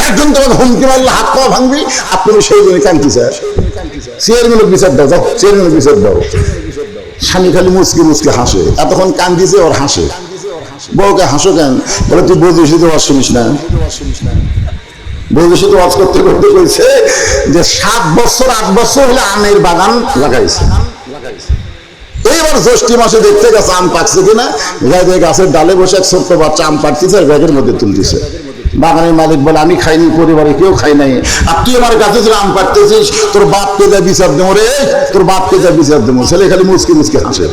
একজন তোমাকে হুমকি মারলে হাত পা ভাঙবি, আপনি সেই জন্য কান্তি স্যার চেয়ারম্যানের বিচার দাও, যাও চেয়ারম্যানের বিচার দাও। স্বামী খালি মুচকি মুচকি হাসে, এতক্ষণ কান্দিছে ওর হাসে। বউকে হাসো কেন? বলে তুই বৌদির সাথে ওয়াজ শুনিস না? বৌদির সাথে ওয়াজ করতে করতে কইছে যে 7 বছর 8 বছর হলে আমের বাগান লাগাইছে, এইবার জ্যৈষ্ঠ মাসে দেখতে গেছে আম পাকছে কিনা, গাছের ডালে বসে এক ছোট্ট বাচ্চা আম পাড়তেছে আর ব্যাগের মধ্যে তুলতেছে। বাগানের মালিক বলে আমি খাইনি, পরিবারে কেউ খাই নাই, আর তুই আমার গাছে আম পাড়তেছিস, তোর বাপকে যা বিচার দেবো রে, তোর বাপকে যা বিচার দেবো। ছেলে খালি মুচকি মুচকি হাসে।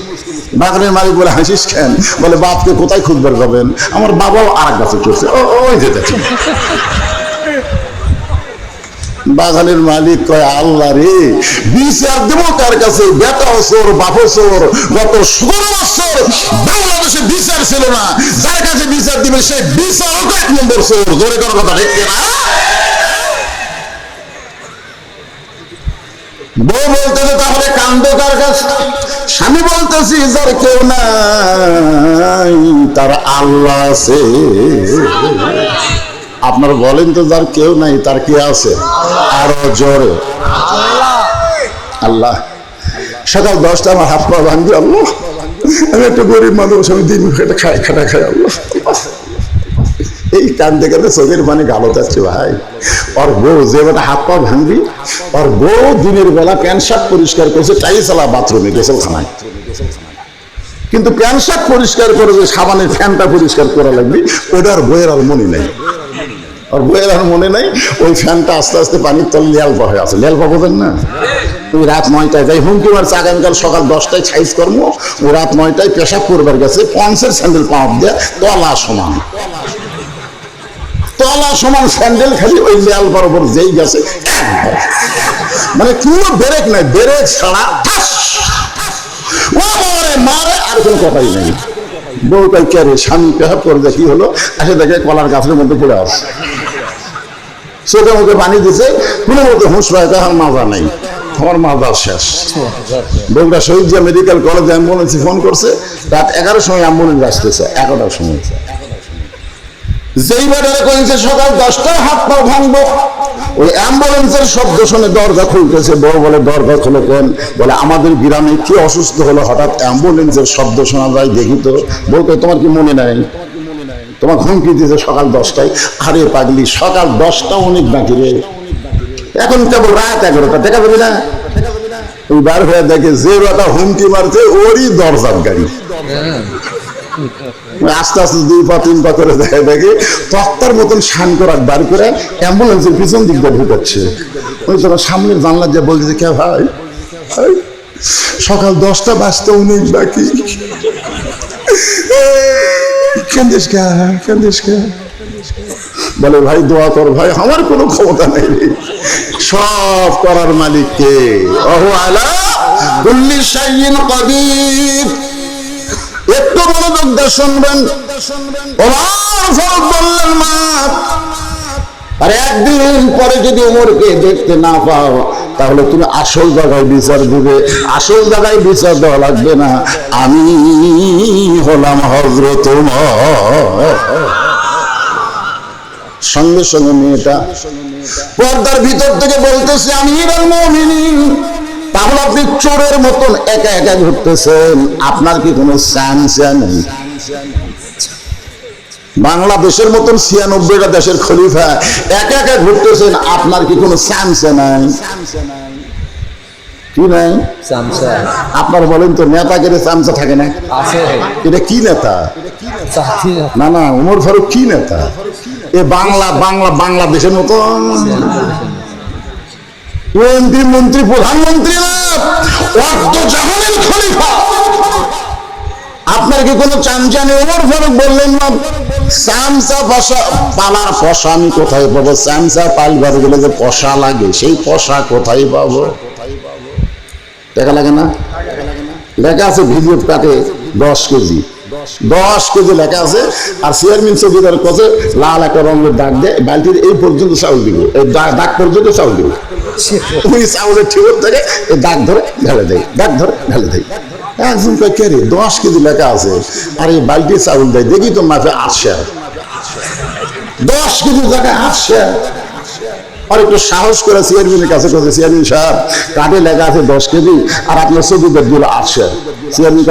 বাগানের মালিক বলে হাসিস কেন? বলে বাপকে কোথায় খুঁজবার যাবেন, আমার বাবাও আর এক গাছে চলছে, ওই যে দেখেন। বাগানের মালিক কয় আল্লাহ রে, বিচার দেবো কার কাছে? বেটাও চোর, বাপও চোর। গত 16 বছর বাংলাদেশে বিচার ছিল না, যার কাছে বিচার দিবে সে বিচারক 1 নম্বর চোর। জোরে করার কথা ঠিক না? বউ বলতেছে তাহলে কান্দো কার কাছে? স্বামী বলতেছি যার কেউ নাই তার আল্লাহ আছে। আপনারা বলেন তো, যার কেউ নাই তার কে আছে? আরো জোরে আল্লাহ। সকাল 10টা আমার হাত পা ভাঙবে, আল্লাহ আমি একটা গরিব মানুষ, আমি দিন খাটা খাই আল্লাহ। এই কান্দে কান্দে চোখের পানি গালো যাচ্ছে ভাই। ওর বউ যে বেটা হাত পা ভাঙবি, ওর বউ দিনের বেলা প্যান্ট শার্ট পরিষ্কার করছে, টাইলসওয়ালা বাথরুমে গোসলখানায়, কিন্তু প্যান্ট শার্ট পরিষ্কার করে যে সাবানের ফ্যানটা পরিষ্কার করা লাগবে, ওটার বইয়ের আর মনে নেই। আর বইয়ের আর মনে নাই, ওই ফ্যানটা আস্তে আস্তে পানির তল লেলপা হয়ে আছে। লেলপা বোঝেন না? তুই রাত 9টায় যাই হুমকি মারছে, আগামীকাল সকাল 10টায় ছাইজ কর্ম, ও রাত 9টায় পেশাব করবার গেছে, পঞ্চের স্যান্ডেল পাম্প দিয়ে তলা সমান, তলা সমান স্যান্ডেল খালি ওই লেলপার উপর যেই গেছে, মানে কোনো ব্রেক নাই, ব্রেক ছাড়া ও মারে, আর কোনো কথাই নেই। বউটাই কে রে? স্বামী পেশাব করে দেখি হলো, এসে দেখে কলার গাছের মধ্যে পড়ে আসে, চোখে মুখে পানি দিছে, কোনো মতো হুঁশ পায়, তখন মাজা নেই, আমার মাজা শেষ। বউটা শহীদ জিয়া মেডিকেল কলেজে অ্যাম্বুলেন্সে ফোন করছে, রাত 11টার সময় অ্যাম্বুলেন্স আসতেছে, 11টার সময়। যেই বেটারে কইছে সকাল 10টায় হাত পা ভাঙবো, ওই অ্যাম্বুলেন্সের শব্দ শুনে দরজা খুলতেছে। বউ বলে দরজা খুলে কেন? বলে আমাদের গ্রামে কি অসুস্থ হলো, হঠাৎ অ্যাম্বুলেন্সের শব্দ শোনা যায়, দেখি তো। বউ কয় তোমার কি মনে নাই? তোমার হুমকি দিয়েছে সকাল 10টায়। আরে পাগলি, সকাল 10টা অনেক বাকি রে, এখন কেবল রাত 11টা, দেখা যাবে না? ওই বার হয়ে দেখে যে বেটা হুমকি মারছে ওরই দরজার গাড়ি। আস্তে আস্তে 2 পা 3 পা করে দেখে তক্তার মতন শান করার বার করে অ্যাম্বুলেন্সের পিছন দিক দিয়ে ঢুকাচ্ছে। ওই তোরা সামনের জানলা যে বলছে কে ভাই, সকাল 10টা বাজতে অনেক বাকি, কেন্দিস কে, কেন্দিস কে? বলে ভাই দোয়া কর ভাই, আমার কোনো ক্ষমতা নেই, সব করার মালিক কে? ওহু আলা কুল্লি শাইইন কাদির। একটু মনোযোগ দিয়ে শুনবেন। ওমর ফারুক বললেন মা, আর একদিন পরে যদি ওমরকে দেখতে না পাও, তাহলে তুমি আসল জায়গায় বিচার দিবে। আসল জায়গায় বিচার দেওয়া লাগবে না, আমি হলাম হযরত ওমর। সঙ্গে সঙ্গে মেয়েটা পর্দার ভিতর থেকে বলতেছে আমিরুল মুমিনিন, তাহলে আপনি চোরের মতন একা একা ঘুরতেছেন, আপনার কি কোনো চান্স নেই? বাংলাদেশের মতন 96টা দেশের খলিফা একা একা ঘুরতেছেন, আপনার কি কোনো চান্স নাই? কি নাই? আপনার বলেন তো, নেতা গেলে চামচা থাকে না? এটা কি নেতা? না না, ওমর ফারুক কি নেতা? এ বাংলাদেশের মতন এমপি মন্ত্রী প্রধানমন্ত্রী না, জাহানের খলিফা। আপনার কি কোনো চামচা নেই? ওমর ফারুক বললেন না, চামচা পশা পালার পশা আমি কোথায় পাবো? চামচা পালবার গেলে যে পশা লাগে, সেই পশা কোথায় পাবো? টাকা লাগে না? লেখা আছে ভিডিও কাটে 10 কেজি, 10 কেজি লেখা আছে। আর চেয়ারম্যান চৌকিদার কাছে লাল একটা রঙের দাগ দেয়, বালতির এই পর্যন্ত চাউল দিব, এই দাগ পর্যন্ত চাউল দিব। ওই চাউলের ঠিক থেকে এই দাগ ধরে ঢেলে দেয়, দাগ ধরে ঢেলে দেয়। একজন কয় কে রে, 10 কেজি লেখা আছে, আর এই বালতি চাউল দেয়, দেখি তো মাপে 8 10 কেজি জায়গায় 8 আর একটু সাহস করে চেয়ারম্যানের কাছে করছে, চেয়ারম্যান সাহেব কার্ডে লেখা আছে 10 কেজি আর আপনার ছবি দিল 800। চেয়ারম্যান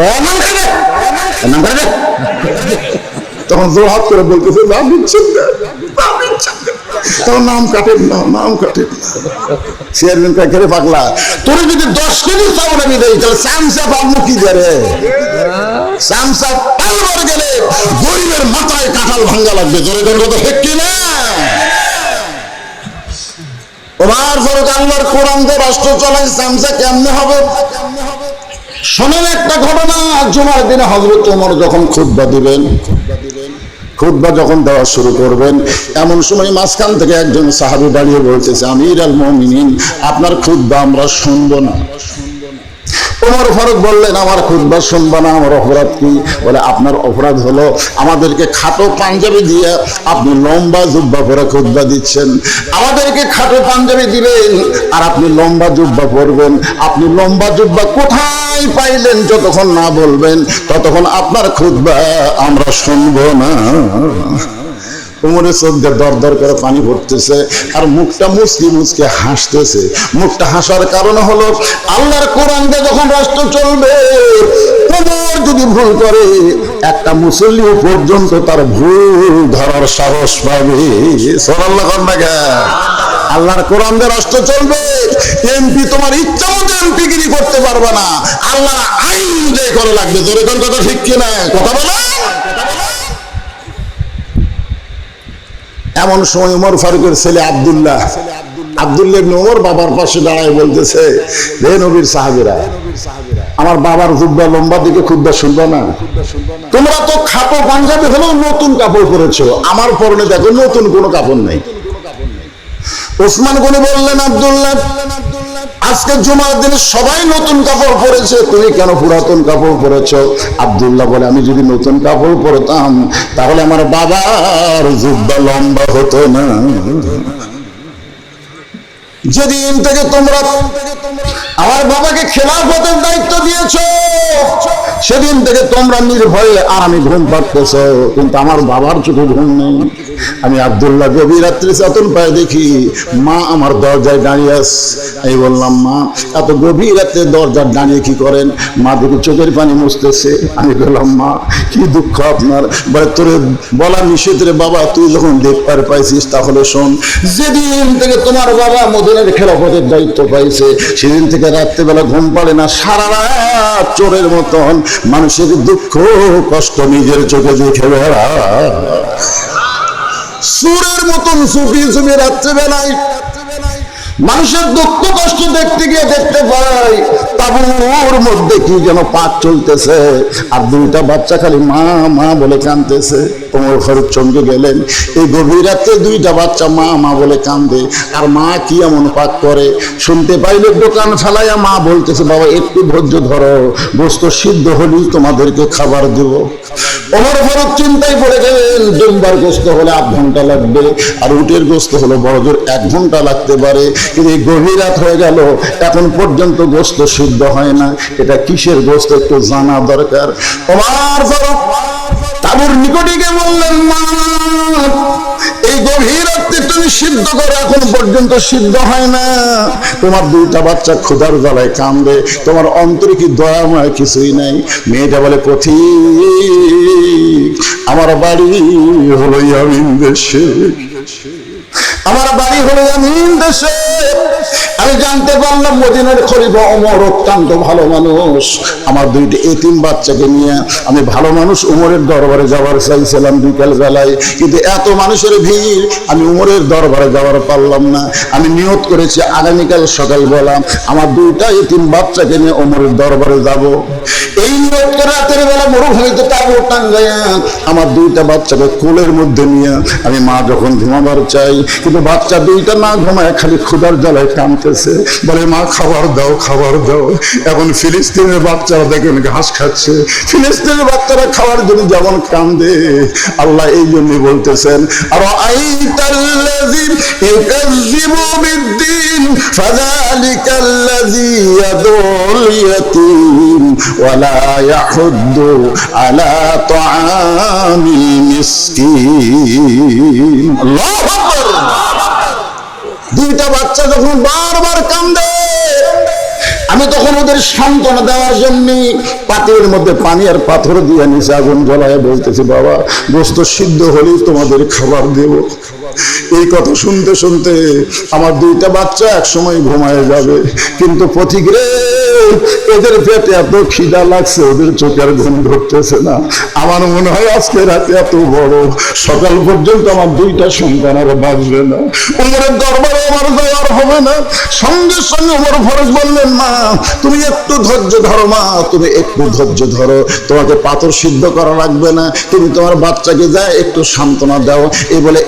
তখন জোহাত করে বলতেছে নাম দিচ্ছেন না, তখন নাম কাটেন না, নাম কাটেন। চেয়ারম্যান কাকে পাগলা, তোর যদি 10 কেজি চাউল আমি দেই তাহলে চামচা পাবো কি দেরে? চামচা পালবার গেলে গরিবের মাথায় কাঁঠাল ভাঙ্গা লাগবে। জোরে জোরে কথা ঠিক কিনা? ওমর ফারুক আল্লাহর কোরআন দিয়ে রাষ্ট্র চালায়, চামচা কেমনে হবে? শোনেন একটা ঘটনা। জুমার দিনে হযরত ওমর যখন খুতবা দিবেন, খুতবা যখন দেওয়া শুরু করবেন, এমন সময় মাঝখান থেকে একজন সাহাবী দাঁড়িয়ে বলতেছে, আমির আল মুমিনিন, আপনার খুতবা আমরা শুনবো না। ওমর ফারুক বললেন, আমার খুতবা শুনবা না, আমার অপরাধ কি? বলে, আপনার অপরাধ হলো আমাদেরকে খাটো পাঞ্জাবি দিয়ে আপনি লম্বা জুব্বা পরে খুতবা দিচ্ছেন। আমাদেরকে খাটো পাঞ্জাবি দিবেন আর আপনি লম্বা জুব্বা পরবেন। আপনি লম্বা জুব্বা কোথায় পাইলেন? যতক্ষণ না বলবেন ততক্ষণ আপনার খুতবা আমরা শুনবো না। উমরের চোখ দিয়ে দর দর করে পানি পড়তেছে আর মুখটা মুচকি মুচকে হাসতেছে। মুখটা হাসার কারণ হলো আল্লাহর কোরআন দিয়ে যখন রাষ্ট্র চলবে, উমর যদি ভুল করে একটা মুসল্লি পর্যন্ত তার ভুল ধরার সাহস পাবে। সুবহানাল্লাহ। আল্লাহর কোরআন দিয়ে রাষ্ট্র চলবে, এমপি তোমার ইচ্ছা মতো এমপিগিরি করতে পারবে না, আল্লাহর আইন অনুযায়ী করা লাগবে। জোরে কোন কথা ঠিক কিনা? কথা বলো। এমন সময় ওমর ফারুকের ছেলে আব্দুল্লাহ ইবনে ওমর বাবার পাশে দাঁড়ায় বলতেছে, হে নবীর সাহাবীরা, আমার বাবার জুব্বা লম্বা দিকে খুতবা শুনবা না? তোমরা তো খাটো পাঞ্জাবি হলেও নতুন কাপড় পরেছো, আমার পরনে দেখো নতুন কোনো কাপড় নাই। ওসমান গনি বললেন, আব্দুল্লাহ, আজকে জুমার দিনে সবাই নতুন কাপড় পরেছে, তুমি কেন পুরাতন কাপড় পরেছো? আব্দুল্লাহ বলে, আমি যদি নতুন কাপড় পরতাম তাহলে আমার বাবার জুব্বা লম্বা হতো না। যেদিন থেকে তোমরা আমার বাবাকে খেলাফতের দায়িত্ব দিয়েছো, সেদিন থেকে তোমরা নির্ভয়ে আরামে ঘুম পাড়তেছো, কিন্তু আমার বাবার চোখে ঘুম নেই। আমি আব্দুল্লাহ গভীর রাত্রি চেতন পায়ে দেখি মা আমার দরজায় দাঁড়িয়ে আছে। আমি বললাম, মা এত গভীর রাত্রে দরজায় দাঁড়িয়ে কি করেন? মা দেখি চোখের পানি মুছতেছে। আমি বললাম, মা কি দুঃখ আপনার? বলে, তোর বলা নিষেধ রে বাবা, তুই যখন দেখতে পাইছিস তাহলে শোন, যেদিন থেকে তোমার বাবা মদিনার খেলাফতের দায়িত্ব পাইছে সেদিন থেকে রাত্রেবেলা ঘুম পাড়ে না, সারা রাত চোরের মতন মানুষের দুঃখ কষ্ট নিজের চোখে দেখে বেড়ায়। সুরের মতন চুপি চুপি রাত্রেবেলায় মানুষের দুঃখ কষ্ট দেখতে গিয়ে দেখতে পাই তাবুর মধ্যে কি যেন পাক চলতেছে, আর দুইটা বাচ্চা খালি মা মা বলে কাঁদতেছে। ওমর ফারুক চমকে গেলেন, এই গভীর রাতে দুইটা বাচ্চা মা মা বলে কাঁদে, আর মা কি এমন পাক করে? শুনতে পাইলে দোকান ফেলাইয়া মা বলতেছে, বাবা একটু ধৈর্য ধরো, গোস্ত সিদ্ধ হলেই তোমাদেরকে খাবার দেব। ওমর ফারুক চিন্তায় পড়ে গেলেন, দুম্বার গোস্ত হলে 8 ঘন্টা লাগবে, আর উটের গোস্ত হলে বড় জোর 1 ঘন্টা লাগতে পারে, কিন্তু এই গভীর রাত হয়ে গেল, এখন পর্যন্ত গোস্ত সিদ্ধ হয় না। এটা কিসের গোস্ত একটু জানা দরকার। ওমর ফারুক তাবুর নিকটে গিয়ে বললেন, মা এই গভীর রাতে তুমি সিদ্ধ করো, এখন পর্যন্ত সিদ্ধ হয় না। তোমার দুইটা বাচ্চা ক্ষুধার জ্বালায় কান্দে, তোমার অন্তরে কি দয়াময় কিছুই নাই? মেয়েটা বলে, পথিক, আমার বাড়ি হলো ইয়ামিন দেশে, আমার বাড়ি হলো ইয়ামিন দেশে। আমি জানতে পারলাম মদিনার খলিফা ওমর অত্যন্ত ভালো মানুষ। আমার দুইটা এতিম বাচ্চাকে নিয়ে আমি ভালো মানুষ উমরের দরবারে যাওয়ার চাইছিলাম বিকাল বেলায়, কিন্তু এত মানুষের ভিড়, আমি উমরের দরবারে যাওয়ার পারলাম না। আমি নিয়ত করেছি আগামীকাল সকালবেলা আমার দুইটা এতিম বাচ্চাকে নিয়ে উমরের দরবারে যাব। এই নিয়ত করে রাতের বেলা মরুভূমিতে তাবু টাঙ্গাইয়া আমার দুইটা বাচ্চাকে কোলের মধ্যে নিয়ে আমি মা যখন ঘুমাবার চাই, কিন্তু বাচ্চা দুইটা না ঘুমায় খালি ক্ষুধার জ্বালায় কাঁদতেছে, বলে, মা খাবার দাও, খাবার দাও। এখন ফিলিস্তিনের বাচ্চারা দেখেন ঘাস খাচ্ছে, ফিলিস্তিনের বাচ্চারা খাওয়ার জন্য যেমন কান্দে, আল্লাহ এই জন্য বলতেছেন, আর আইতাল্লাযী ইউকাযযিবু বিদ্দীন ফাযালিকাল্লাযী ইয়াদুল ইয়াতীম ওয়া লা ইয়াহুদ্দু আলা তাআমিল মিসকিন। আল্লাহু আকবার। দুইটা বাচ্চা যখন বারবার কান্দে, আমি তখন ওদের সান্ত্বনা দেওয়ার জন্য পাতিলের মধ্যে পানি আর পাথর দিয়ে নিচে আগুন জ্বলায় বলতেছি, বাবা গোস্ত সিদ্ধ হলেই তোমাদের খাবার দেব। এই কথা শুনতে শুনতে আমার দুইটা বাচ্চা এক সময় ঘুমায় যাবে, কিন্তু পথিক রে, এদের পেটে এত খিদা লাগছে, ওদের চোখের ঘুম ধরতেছে না। আমার মনে হয় আজকে রাতে এত বড়, সকাল পর্যন্ত আমার দুইটা সন্তান আর বাঁচবে না। ওমরের দরবারে আমার যাওয়ার হবে না। সঙ্গে সঙ্গে ওমর ফারুক বললেন, মা তুমি একটু ধৈর্য ধরো, মা তুমি একটু ধৈর্য ধরো, তোমাকে পাথর সিদ্ধ করা লাগবে না, তুমি তোমার বাচ্চাকে যা একটু সান্ত্বনা দাও। এই বলে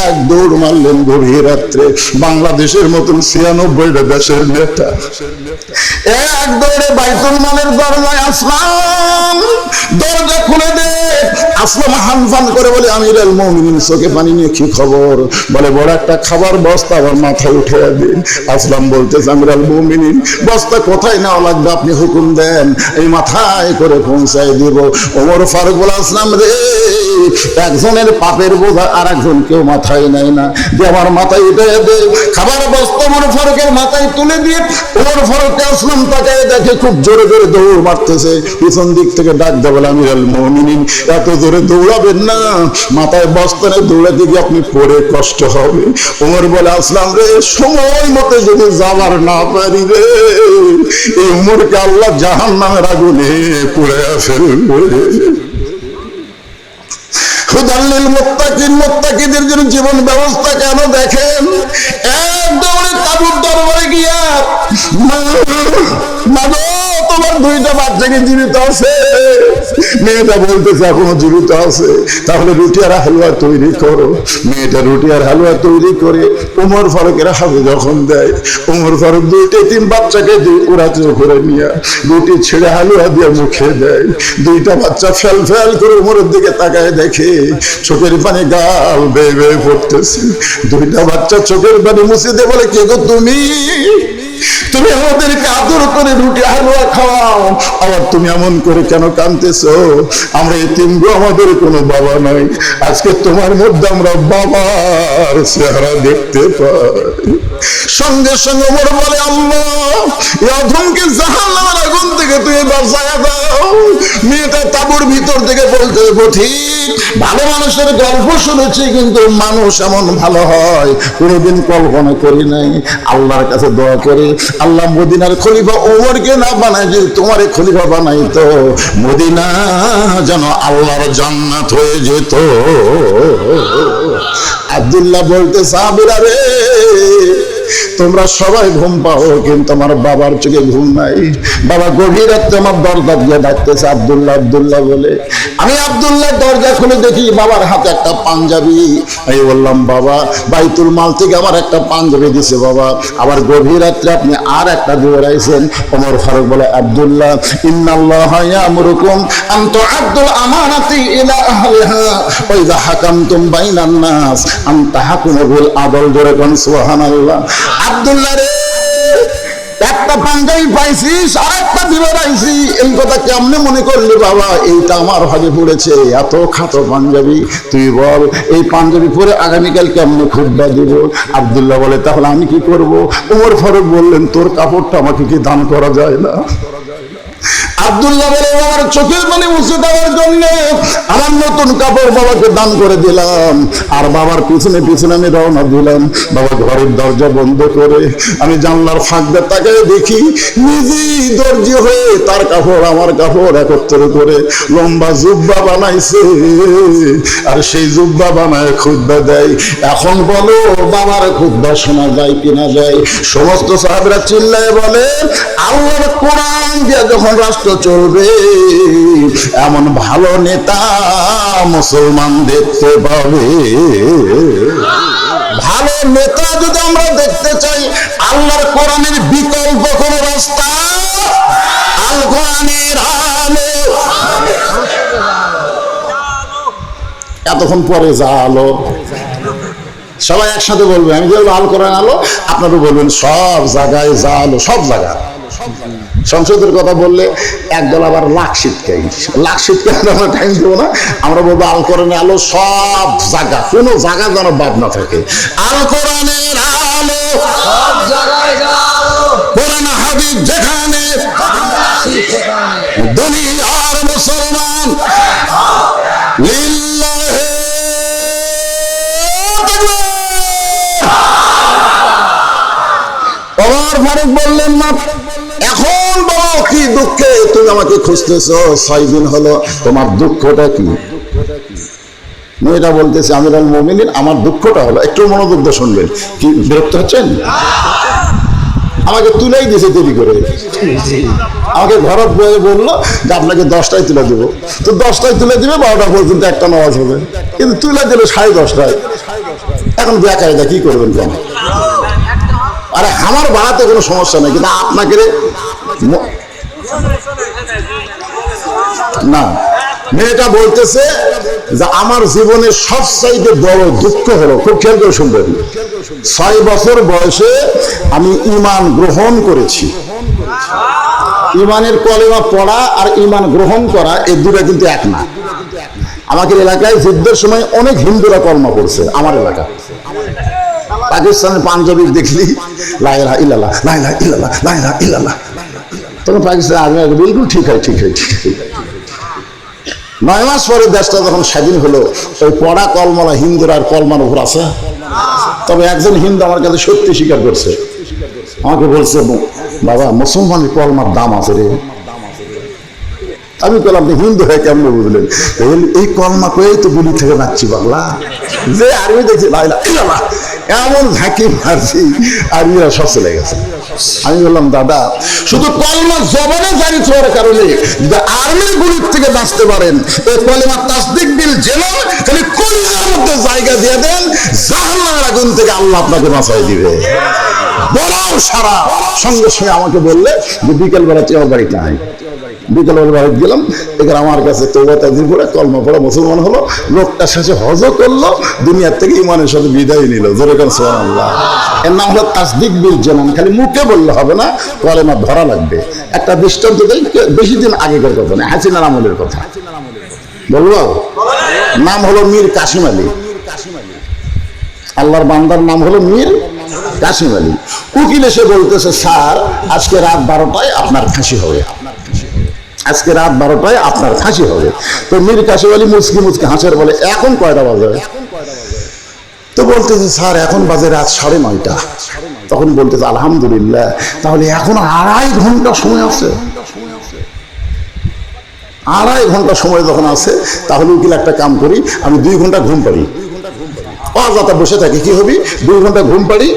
এক দৌড় মারলেন গভীর রাত্রে। বাংলাদেশের মতন ৯৬টা দেশের নেতা এক দৌড়ে বাইতুল মালের দরজায় আসলাম, দরজা খুলে দে। আসলাম হানফান করে বলে, আমিরুল মুমিনিন, চোখে পানি নিয়ে কি খবর? বলে, বড় একটা খাবার বস্তা আমার মাথায় উঠে দিন। আসলাম বলতেছে, আমিরুল মুমিনিন, বস্তা কোথায় নেওয়া লাগবে আপনি হুকুম দেন, এই মাথায় করে পৌঁছায় দিব। ওমর ফারুক বলে, আসলাম রে, একজনের পাপের বোঝা আর একজন কেউ মাথায় নেয় না, যে আমার মাথায় উঠে দে। খাবার বস্তা ওমর ফারুকের মাথায় তুলে দিয়ে ওমর ফারুককে আসলাম তাকায় দেখে খুব জোরে জোরে দৌড় মারতেছে। পিছন দিক থেকে ডাক দেয়, বলে, আমিরুল মুমিনিন, এত জোরে দৌড়াবেন না, মাথায় বস্তা নিয়ে দৌড়াতে গিয়ে আপনি পড়ে কষ্ট হবে। ওমর বলে, আসলাম রে, সময় মতো যদি যাবার না পারি রে, এই উমরকে আল্লাহ জাহান্নামের আগুনে পুড়ে ফেলবে। হুদাল্লিল মুত্তাকিন, মুত্তাকিদের জন্য জীবন ব্যবস্থা কেন দেখেন। এক দৌড়ে তাবুর দরবারে গিয়া, মা গো, তোমার দুইটা বাচ্চাকে জীবিত আছে। মেয়েটা বলতেছে এখনো জীবিত আছে, তাহলে রুটি আর হালুয়া তৈরি করো। মেয়েটা রুটি আর হালুয়া তৈরি করে ওমর ফারুকের হাতে যখন দেয়, ওমর ফারুক দুইটা তিন বাচ্চাকে উড়াতে করে নিয়ে রুটি ছেড়ে হালুয়া দিয়ে মুখে দেয়। দুইটা বাচ্চা ফেল ফেল করে ওমরের দিকে তাকায় দেখে চোখের পানি গাল বেয়ে বেয়ে পড়তেছে। দুইটা বাচ্চা চোখের পানি মুছে দিয়ে বলে, কে গো তুমি? তুমি আমাদেরকে আদর করে রুটি হালুয়া খাওয়াও, আবার তুমি এমন করে কেন কাঁদতেছো? আমরা এতিম গো, আমাদের কোনো বাবা নাই। আজকে তোমার মধ্যে আমরা বাবার চেহারা দেখতে পাই। সঙ্গে সঙ্গে ওমর বলে, আল্লাহ, এই অধমকে জাহান্নামের আগুন থেকে তুমি বাঁচায়া দাও। মেয়েটা তাঁবুর ভিতর থেকে বলতে, ঠিক ভালো মানুষের গল্প শুনেছি, কিন্তু মানুষ এমন ভালো হয় কোনোদিন কল্পনা করি নাই। আল্লাহর কাছে দোয়া করে, আল্লাহ মদিনার খলিফা ওমরকে না বানায়, যদি তোমার খলিফা বানাইতো, মদিনা যেন আল্লাহর জান্নাত হয়ে যেত। আব্দুল্লাহ বলতে, সাহাবীরা রে, তোমরা সবাই ঘুম পাও, কিন্তু আমার বাবার চোখে ঘুম নাই। বাবা গভীর রাতে আমার দরজা দিয়ে ডাকতেছে, আব্দুল্লাহ আব্দুল্লাহ বলে। আমি আব্দুল্লাহ দরজা খুলে দেখি বাবার হাতে একটা পাঞ্জাবি। আমি বললাম, বাবা বাইতুল মাল থেকে আমার একটা পাঞ্জাবি দিছে বাবা, আবার গভীর রাত্রে আপনি আর একটা দিয়ে রাখছেন। ওমর ফারুক বলে, আব্দুল্লাহ, ইন্নাল্লাহা ইয়ামুরুকুম আন তুআদ্দুল আমানাতি ইলা আহলিহা ওয়া ইযা হাকামতুম বাইনান নাস আন তাহকুমু বিল আদল। জোরে কোন সুবহানাল্লাহ। আব্দুল্লাহ রে, একটা পাঞ্জাবি পাইছিস, আর একটা দিবে রাইছি, এই কথা কেমনে মনে করলি বাবা? এইটা আমার ভাগে পড়েছে, এত খাটো পাঞ্জাবি, তুই বল এই পাঞ্জাবি পরে আগামীকাল কেমনে খুতবা দিব? আব্দুল্লাহ বলে, তাহলে আমি কি করব? ওমর ফারুক বললেন, তোর কাপড়টা আমাকে কি দান করা যায় না? আব্দুল্লাহ বলে, আমার চোখের পানি মুছে দেওয়ার জন্য আমার নতুন কাপড় বাবাকে দান করে দিলাম। আর বাবার পিছনে পিছনে আমি রওনা দিলাম। বাবা ঘরের দরজা বন্ধ করে আমি জানলার ফাঁক দিয়ে তাকায় দেখি, নিজেই দর্জি হয়ে তার কাপড় আমার কাপড় একত্র করে লম্বা জুব্বা বানাইছে, আর সেই জুব্বা বানায় খুতবা দেয়। এখন বলো, বাবার খুতবা শোনা যায় কিনা যায়? সমস্ত সাহাবীরা চিল্লায় বলে, আল্লাহর কোরআন দিয়ে যখন রাষ্ট্র চলবে, এমন ভালো নেতা মুসলমান দেখতে পাবে। ভালো নেতা যদি আমরা দেখতে চাই, আল্লাহর কোরআনের বিকল্প কোন রাস্তা? আল কোরআনের আলো। এতক্ষণ পরে যা আলো, সবাই একসাথে বলবে, আমি বলবো আল কোরআন আলো, আপনারা বলবেন সব জায়গায় যা আলো, সব জায়গায়। সংসদের কথা বললে একদল আবার লাখ শীতকে আমরা টাইম দেবো না, আমরা বলবো আল কোরআনে আলো সব জায়গা, কোনো জায়গা যেন বাদ না থাকে। আল কোরআনের আলো, কোরআন হাদিস যেখানে, দুনিয়ার মুসলমান লিল্লাহি ওমর ফারুক বললেন না, এখন বলো কি দুঃখে তুমি আমাকে খুঁজতেছ? 6 দিন হলো, তোমার দুঃখটা কি? মেয়েটা বলতেছে আমিরুল মুমিনিন, আমার দুঃখটা হলো, একটু মনোযোগ দিয়ে শুনবেন। কি বিরক্ত হচ্ছেন? আমাকে তুলেই দিয়েছে দেরি করে, আমাকে ঘরত বয়ে বললো যে আপনাকে 10টায় তুলে দেবো। তো 10টায় তুলে দিবে, 12টা পর্যন্ত একটা নামাজ হবে, কিন্তু তুলে দিল 10:30টায়। এখন বেকায়দা কি করবেন কেন? আরে আমার বাড়াতে কোনো সমস্যা নেই, কিন্তু আপনাকে না। মেয়েটা বলতেছে যে আমার জীবনের সবচাইতে বড় দুঃখ হলো, খুব খেয়াল করে শুনবেন, 6 বছর বয়সে আমি ঈমান গ্রহণ করেছি। ঈমানের কলেমা পড়া আর ঈমান গ্রহণ করা এই দুটো কিন্তু এক না। আমাদের এলাকায় যুদ্ধের সময় অনেক হিন্দুরা কলমা পড়ছে। আমার এলাকা পাকিস্তানের পাঞ্জাবি দেখলি লা ইলাহা ইল্লাল্লাহ, লা ইলাহা ইল্লাল্লাহ, লা ইলাহা ইল্লাল্লাহ, তখন পাকিস্তান আর্মি বিলকুল ঠিক হয়, ঠিক হয়, ঠিক হয়। 9 মাস পরে দেশটা যখন স্বাধীন হলো, ওই পড়া কলমালা হিন্দুরা আর কলমার উপর আছে। তবে একজন হিন্দু আমার কাছে সত্যি স্বীকার করছে, আমাকে বলছে বাবা মুসলমানের কলমার দাম আছে রে। আমি বললাম হিন্দু হয়ে কেমন বুঝলেন? এই কলমা কয়েই তো গুলি থেকে নাচছি বাংলা, যে আর্মি দেখছি লা ইলাহা ইল্লাল্লাহ এমন ঝাঁকি মারছি, আর্মিরা সব চলে গেছে। আমি বললাম দাদা, শুধু কলমা জবানে জারি হওয়ার কারণে যদি আর্মির গুলির থেকে বাঁচতে পারেন, এই কলমা তাসদিক বিল জেলা খালি কলিজার মধ্যে জায়গা দিয়ে দেন, জাহান্নামের আগুন থেকে আল্লাহ আপনাকে বাঁচাই দিবে। বড়াও সারা সঙ্গে সঙ্গে আমাকে বললে যে বিকেল বেলা আমার বাড়িতে আয়। বিকেলবেলা বাড়িতে গেলাম, এখানে আমার কাছে তওবা তাকবীর পড়ে কলমা পড়া মুসলমান হলো। লোকটা শেষে হজ করলো, দুনিয়ার থেকে ইমানের সাথে বিদায় নিল। জোরে করে সুবহানাল্লাহ। এর নাম হলো তাসদিক বিল জানান। খালি মুখে বললে হবে না, কলমা ধরা লাগবে। একটা দৃষ্টান্ত দেই, বেশি দিন আগেকার কথা না, হাসিনার আমলের কথা বলবো। নাম হলো মীর কাসিম আলী। আল্লাহর বান্দার নাম হলো মীর কাসিম আলী। উকিল এসে বলতেছে, স্যার আজকে রাত 12টায় আপনার ফাঁসি হবে, আজকে রাত 12টায় আপনার ফাঁসি হবে। তো মীর কাসিম আলী মুচকি মুচকি হাসের বলে, এখন কয়টা বাজে? তো বলতেছে স্যার এখন বাজে রাত 9:30। তখন বলতেছে আলহামদুলিল্লাহ, তাহলে এখন 2.5 ঘন্টা সময় আছে। 2.5 ঘন্টা সময় যখন আছে, তাহলে উকিল একটা কাম করি, আমি 2 ঘন্টা ঘুম পাড়ি। অযথা বসে থাকি, কি হবি? 2 ঘন্টা ঘুম পাড়ি,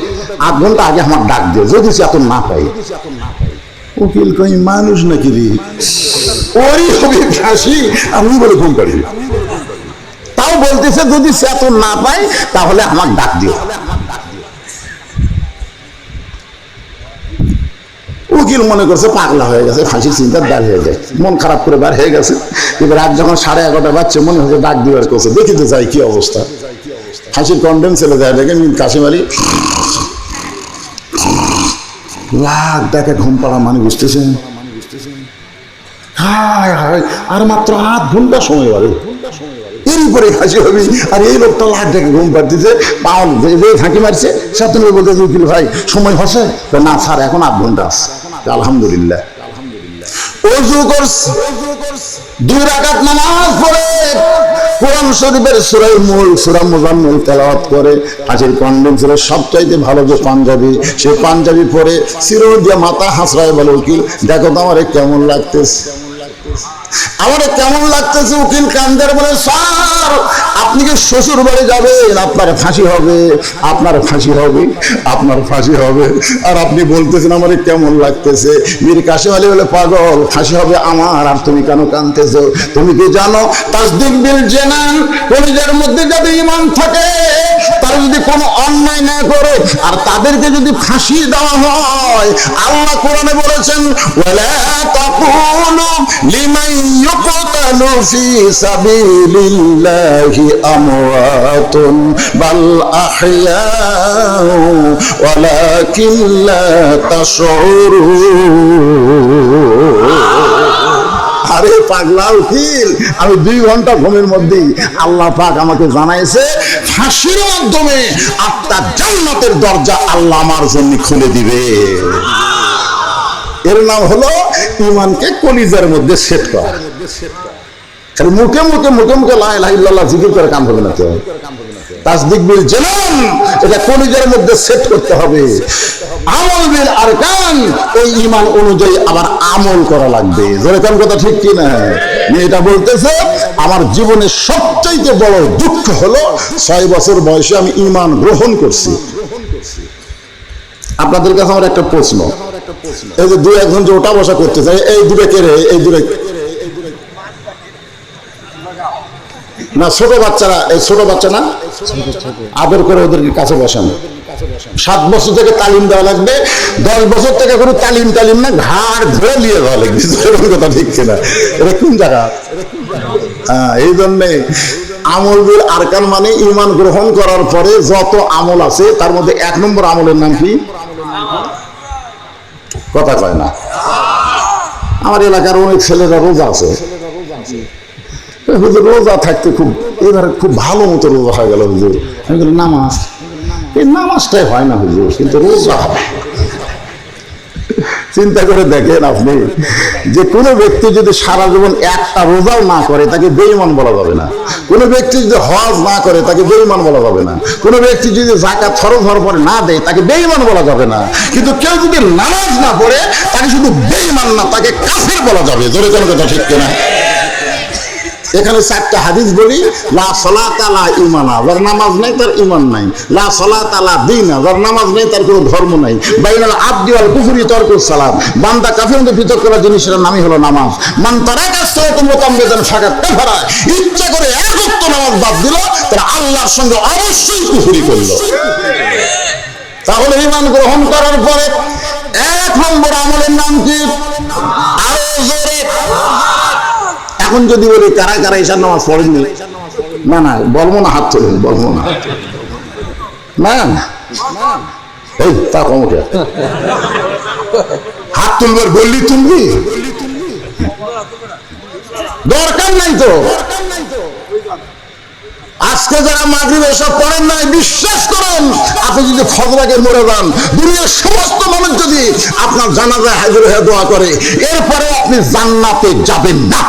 8 ঘন্টা আগে আমার ডাক দিয়ে, যদি চেতন না পাই। উকিল কই মানুষ নাকি রে, ওরই হবে ফাঁসি, আমি বলে ঘুম পাড়ি। তাও বলতেছে যদি চেতন না পাই তাহলে আমার ডাক দিও। উকিল মনে করছে পাগলা হয়ে গেছে, ফাঁসির চিন্তার বার হয়ে যায়, মন খারাপ করে বার হয়ে গেছে। এবার রাত যখন 11:30 বাজছে, মনে হচ্ছে ডাক দিবার করছে, দেখি তো যাই কি অবস্থা। ফাঁসির কন্ডেম ছেলে যায়, দেখে মীর কাসিম আলী লাখ ডাকে ঘুম পাড়া, মানে বুঝতেছেন? হায় হায়, আর মাত্র 8 ঘন্টা সময় বাড়ে, এরপরে ফাঁসি হবি। আর এই লোকটা লাখ ডাকে ঘুম পাড়তেছে, পাওয়াল ফাঁকি মারছে। সাথে বলতেছে উকিল ভাই সময় হচ্ছে না? স্যার এখন 8 ঘন্টা আছে। আলহামদুলিল্লাহ। ওযু করছে, 2 রাকাত নামাজ পড়ে কোরআন শরীফের সূরা মুজাম্মিল তেলাওয়াত করে। হাজির কন্ডেম ছিল সবচাইতে ভালো যে পাঞ্জাবি, সে পাঞ্জাবি পরে শিরো দিয়ে মাথা হাসরায় বলে, উকিল দেখো তো আমারে কেমন লাগতেছে, আমারে কেমন লাগতেছে। উকিল কান্দের বলে, স্যার আপনি কি শ্বশুর বাড়ি যাবেন? আপনার ফাঁসি হবে, আপনার ফাঁসি হবে, আপনার ফাঁসি হবে। আর আপনি বলতেছেন আমারে কেমন লাগতেছে। মীর কাসিম আলী বলে, পাগল, ফাঁসি হবে আমার, আর তুমি কেন কাঁদতেছো? তুমি কি জানো তাসদিক বিল জানান, কলিজার মধ্যে যদি ঈমান থাকে, তারা যদি কোনো অন্যায় না করে, আর তাদেরকে যদি ফাঁসি দেওয়া হয়, আল্লাহ কোরআনে বলেছেন, ওয়ালা তাকুলু লিমান ইউকতালু ফি সাবিলিল্লাহি আমওয়াতুন বাল আহইয়াউ ওয়ালাকিন লা তাশউরুন। আরে পাগলা উকিল, আমি 2 ঘন্টা ঘুমের মধ্যেই আল্লাহ পাক আমাকে জানাইছে ফাঁসির মাধ্যমে আত্মা জান্নাত জান্নাতের দরজা আল্লাহ আমার জন্য খুলে দিবে। এর নাম হলো ঈমানকে কলিজার মধ্যে সেট করা। খালি মুখে মুখে মুখে মুখে লা ইলাহা ইল্লাল্লাহ জিকির করে কাম হবে না তো। তাসদিক বিল জানান, এটা কলিজার মধ্যে সেট করতে হবে। আমল বিল আরকান, ওই ঈমান অনুযায়ী আবার আমল করা লাগবে। জোরে কোন কথা ঠিক কি না? এটা বলতেছে আমার জীবনের সবচাইতে বড় দুঃখ হলো 6 বছর বয়সে আমি ঈমান গ্রহণ করছি। আপনাদের কাছে আমার একটা প্রশ্ন, এই যে দুই একজন যে ওটা বসা করতে চাই, এই দূরে কে রে? এই দূরে না, ছোট বাচ্চারা, এই ছোট বাচ্চা না, আদর করে ওদেরকে কাছে বসান। 7 বছর থেকে তালিম দেওয়া লাগবে, 10 বছর থেকে কোনো তালিম না, ঘাড় ধরে নিয়ে দেওয়া লাগবে। কথা ঠিক কিনা? এটা কোন জায়গা? এই জন্যে আমল বিল আরকান মানে ঈমান গ্রহণ করার পরে যত আমল আছে তার মধ্যে 1 নম্বর আমলের নাম কি? কথা কয় না। আমার এলাকার অনেক ছেলেরা রোজা আছে, হুজুর রোজা থাকতে এবার খুব ভালো মতো রোজা হয়ে গেল হুজুর। আমি বলি নামাজ, এই নামাজটাই হয় না হুজুর, কিন্তু রোজা হয়। চিন্তা করে দেখেন আপনি, যে কোনো ব্যক্তি যদি সারা জীবন একটা রোজাও না করে তাকে বেঈমান বলা যাবে না। কোনো ব্যক্তি যদি হজ না করে তাকে বেঈমান বলা যাবে না। কোনো ব্যক্তি যদি যাকাত ফরজ হওয়ার পরে না দেয় তাকে বেঈমান বলা যাবে না। কিন্তু কেউ যদি নামাজ না পড়ে তাকে শুধু বেঈমান না, তাকে কাফির বলা যাবে। জোরে কোনো কথা ঠিক কিনা? এখানে 4টা হাদিস বলি। লা সালাতা লা ঈমানা, যার নামাজ নাই তার ঈমান নাই। লা সালাতা লা দীনা, যার নামাজ নাই তার কোনো ধর্ম নাই। বাইনাল আবদি ওয়াল কুফরি তারকুস সালাত, বান্দা কাফির মধ্যে পৃথক করা জিনিসের নামই হলো নামাজ। মান তারাকা সালাতান মুতাম্মিদান ফাকাত কাফারা, ইচ্ছা করে এক ওয়াক্ত নামাজ বাদ দিল তার আল্লাহর সঙ্গে অবশ্যই কুফরি করলো। তাহলে ঈমান গ্রহণ করার পরে 1 নম্বর আমলের নাম কি? আরো জোরে। এখন যদি বলি কারা কারা ঈশার নামাজ পড়েননি, না না বলবো না, হাত তোলেন, বলবো না, না না এই তা কমকে হাত তুলবার বললি তুলবি, দরকার নাই তো। আজকে যারা মাগরিব এসব পড়েন নাই, বিশ্বাস করেন আপনি যদি ফজরাকে মরে যান, দুনিয়ার সমস্ত মানুষ যদি আপনার জানাজায় হাজির হয়ে দোয়া করে, এরপরে আপনি জান্নাতে যাবেন না।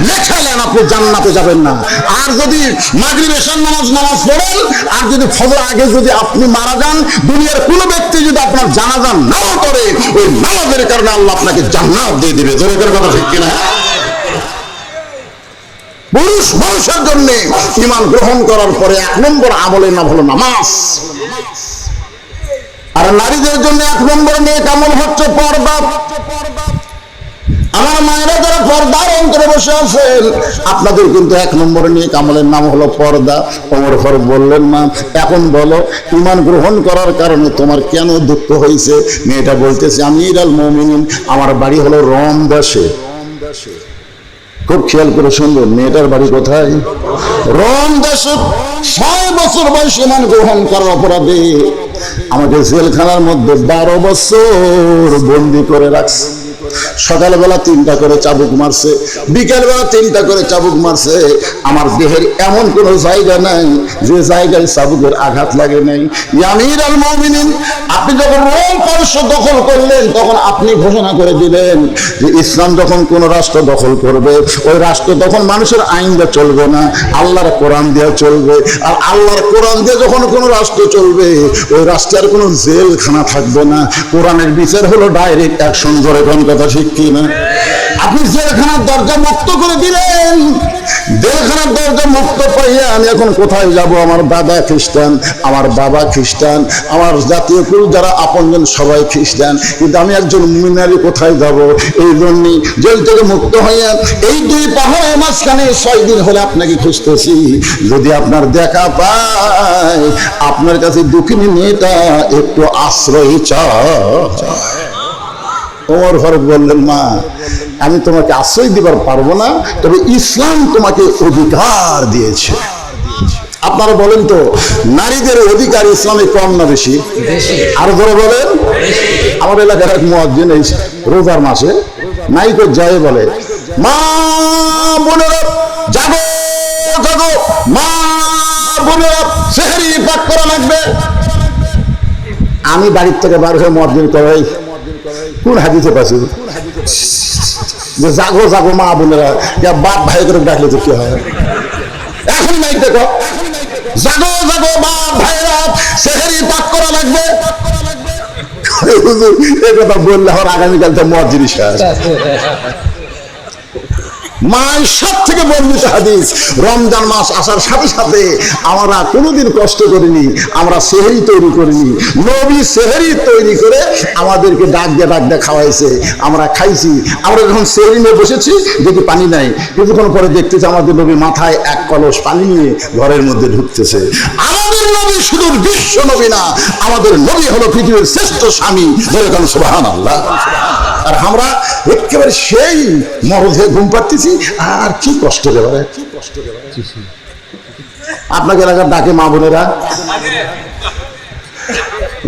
লেখালেন আপনি জান্নাতে যাবেন না। আর যদি মাগরিব এশার নামাজ পড়েন, আর যদি ফজর আগে যদি আপনি মারা যান, দুনিয়ার কোন ব্যক্তি যদি আপনার জানাজা নাও করে, ওই নামাজের কারণে আল্লাহ আপনাকে জান্নাত দিয়ে দিবে। জোরে করে কথা ঠিক কিনা? পুরুষ মানুষের জন্য ঈমান গ্রহণ করার পরে 1 নম্বর আমলের নাম হলো নামাজ। আর নারীদের জন্য 1 নম্বর নেক আমল হচ্ছে পর্দা। আমার মায়েরা যারা পর্দার অন্তরে বসে আছেন, আপনাদের কিন্তু 1 নম্বর নেক আমলের নাম হলো পর্দা। ওমর ফারুক বললেন, মা এখন বলো ঈমান গ্রহণ করার কারণে তোমার কেন দুঃখ হয়েছে? মেয়েটা বলতেছে, আমিরুল মুমিনিন, আমার বাড়ি হলো রোম দেশে। খুব খেয়াল করে শুনবেন, মেয়েটার বাড়ি কোথায়? রোম দেশে। 6 বছর বয়সে ঈমান গ্রহণ করার অপরাধে আমাকে জেলখানার মধ্যে 12 বছর বন্দি করে রাখছে। সকালবেলা 3টা করে চাবুক মারছে, বিকেলবেলা 3টা করে চাবুক মারছে। আমার দেহের এমন কোন জায়গা নাই যে জায়গায় চাবুকের আঘাত লাগে নাই। আমিরুল মুমিনিন, আপনি যখন রোম পারস্য দখল করলেন, তখন আপনি ঘোষণা করে দিলেন যে ইসলাম যখন কোন রাষ্ট্র দখল করবে, ওই রাষ্ট্র তখন মানুষের আইন দিয়ে চলবে না, আল্লাহর কোরআন দিয়ে চলবে। আর আল্লাহর কোরআন দিয়ে যখন কোন রাষ্ট্র চলবে, ওই রাষ্ট্রের কোনো জেলখানা থাকবে না। কোরআনের বিচার হলো ডাইরেক্ট অ্যাকশন। ধরে কোন কথা ঠিক কি না? আপনি জেলখানার দরজা মুক্ত করে দিলেন। জেলখানার দরজা মুক্ত পাইয়া আমি এখন কোথায় যাব? আমার দাদা খ্রিস্টান, আমার বাবা খ্রিস্টান, আমার জাতীয় কুল যারা আপনজন সবাই খ্রিস্টান, কিন্তু আমি একজন মুমিনারি কোথায় যাব? এই জন্যই জেল থেকে মুক্ত হইয়া এই 2 পাহাড়ের মাঝখানে 6 দিন হলে আপনাকে খুঁজতেছি। যদি আপনার দেখা পাই, আপনার কাছে দুঃখিনী মেয়েটা একটু আশ্রয় চায়। ওমর ফারুক বললেন, মা আমি তোমাকে আশ্রয় দিবার পারবো না, তবে ইসলাম তোমাকে অধিকার দিয়েছে। আপনারা বলেন তো, নারীদের অধিকার ইসলামে কম না বেশি? আর ধরে বলেন, আমার এলাকার এক মুয়াজ্জিন এই রোজার মাসে নাইকো জয় বলে, মা বোনেরা জাগো জাগো, মা বোনেরা সেহরি পাক করা লাগবে। আমি বাড়ির থেকে বার হয়ে মুয়াজ্জিন করাই, কোন হাদিসে পাচ্ছি যে জাগো জাগো মা বোনেরা, বাপ ভাই করে ডাকলে তো কি হয়? এখন নাই দেখো, জাগো জাগো বাপ ভাইরা, সেহরি পাক করা লাগবে। এই কথা বললে আমার আগামীকাল তো মুয়াজ্জিন সাহেব মায়ের সব থেকে বর্ণিত হাদিস, রমজান মাস আসার সাথে সাথে আমরা কোনোদিন কষ্ট করিনি, আমরা সেহরি তৈরি করিনি, নবী সেহরি তৈরি করে আমাদেরকে ডাক দিয়ে খাওয়াইছে, আমরা খাইছি। আমরা যখন সেহরি নিয়ে বসেছি দেখি পানি নাই, কিছুক্ষণ পরে দেখতেছি আমাদের নবী মাথায় এক কলস পানি নিয়ে ঘরের মধ্যে ঢুকতেছে। আমাদের নবী শুধু বিশ্ব নবী না, আমাদের নবী হলো পৃথিবীর শ্রেষ্ঠ স্বামী, যেরকম সুবহানাল্লাহ। আর আমরা একেবারে সেই মরদে ঘুম পাচ্ছি, আর কি কষ্ট দেবে। আপনাকে এলাকার ডাকে মা বোনেরা,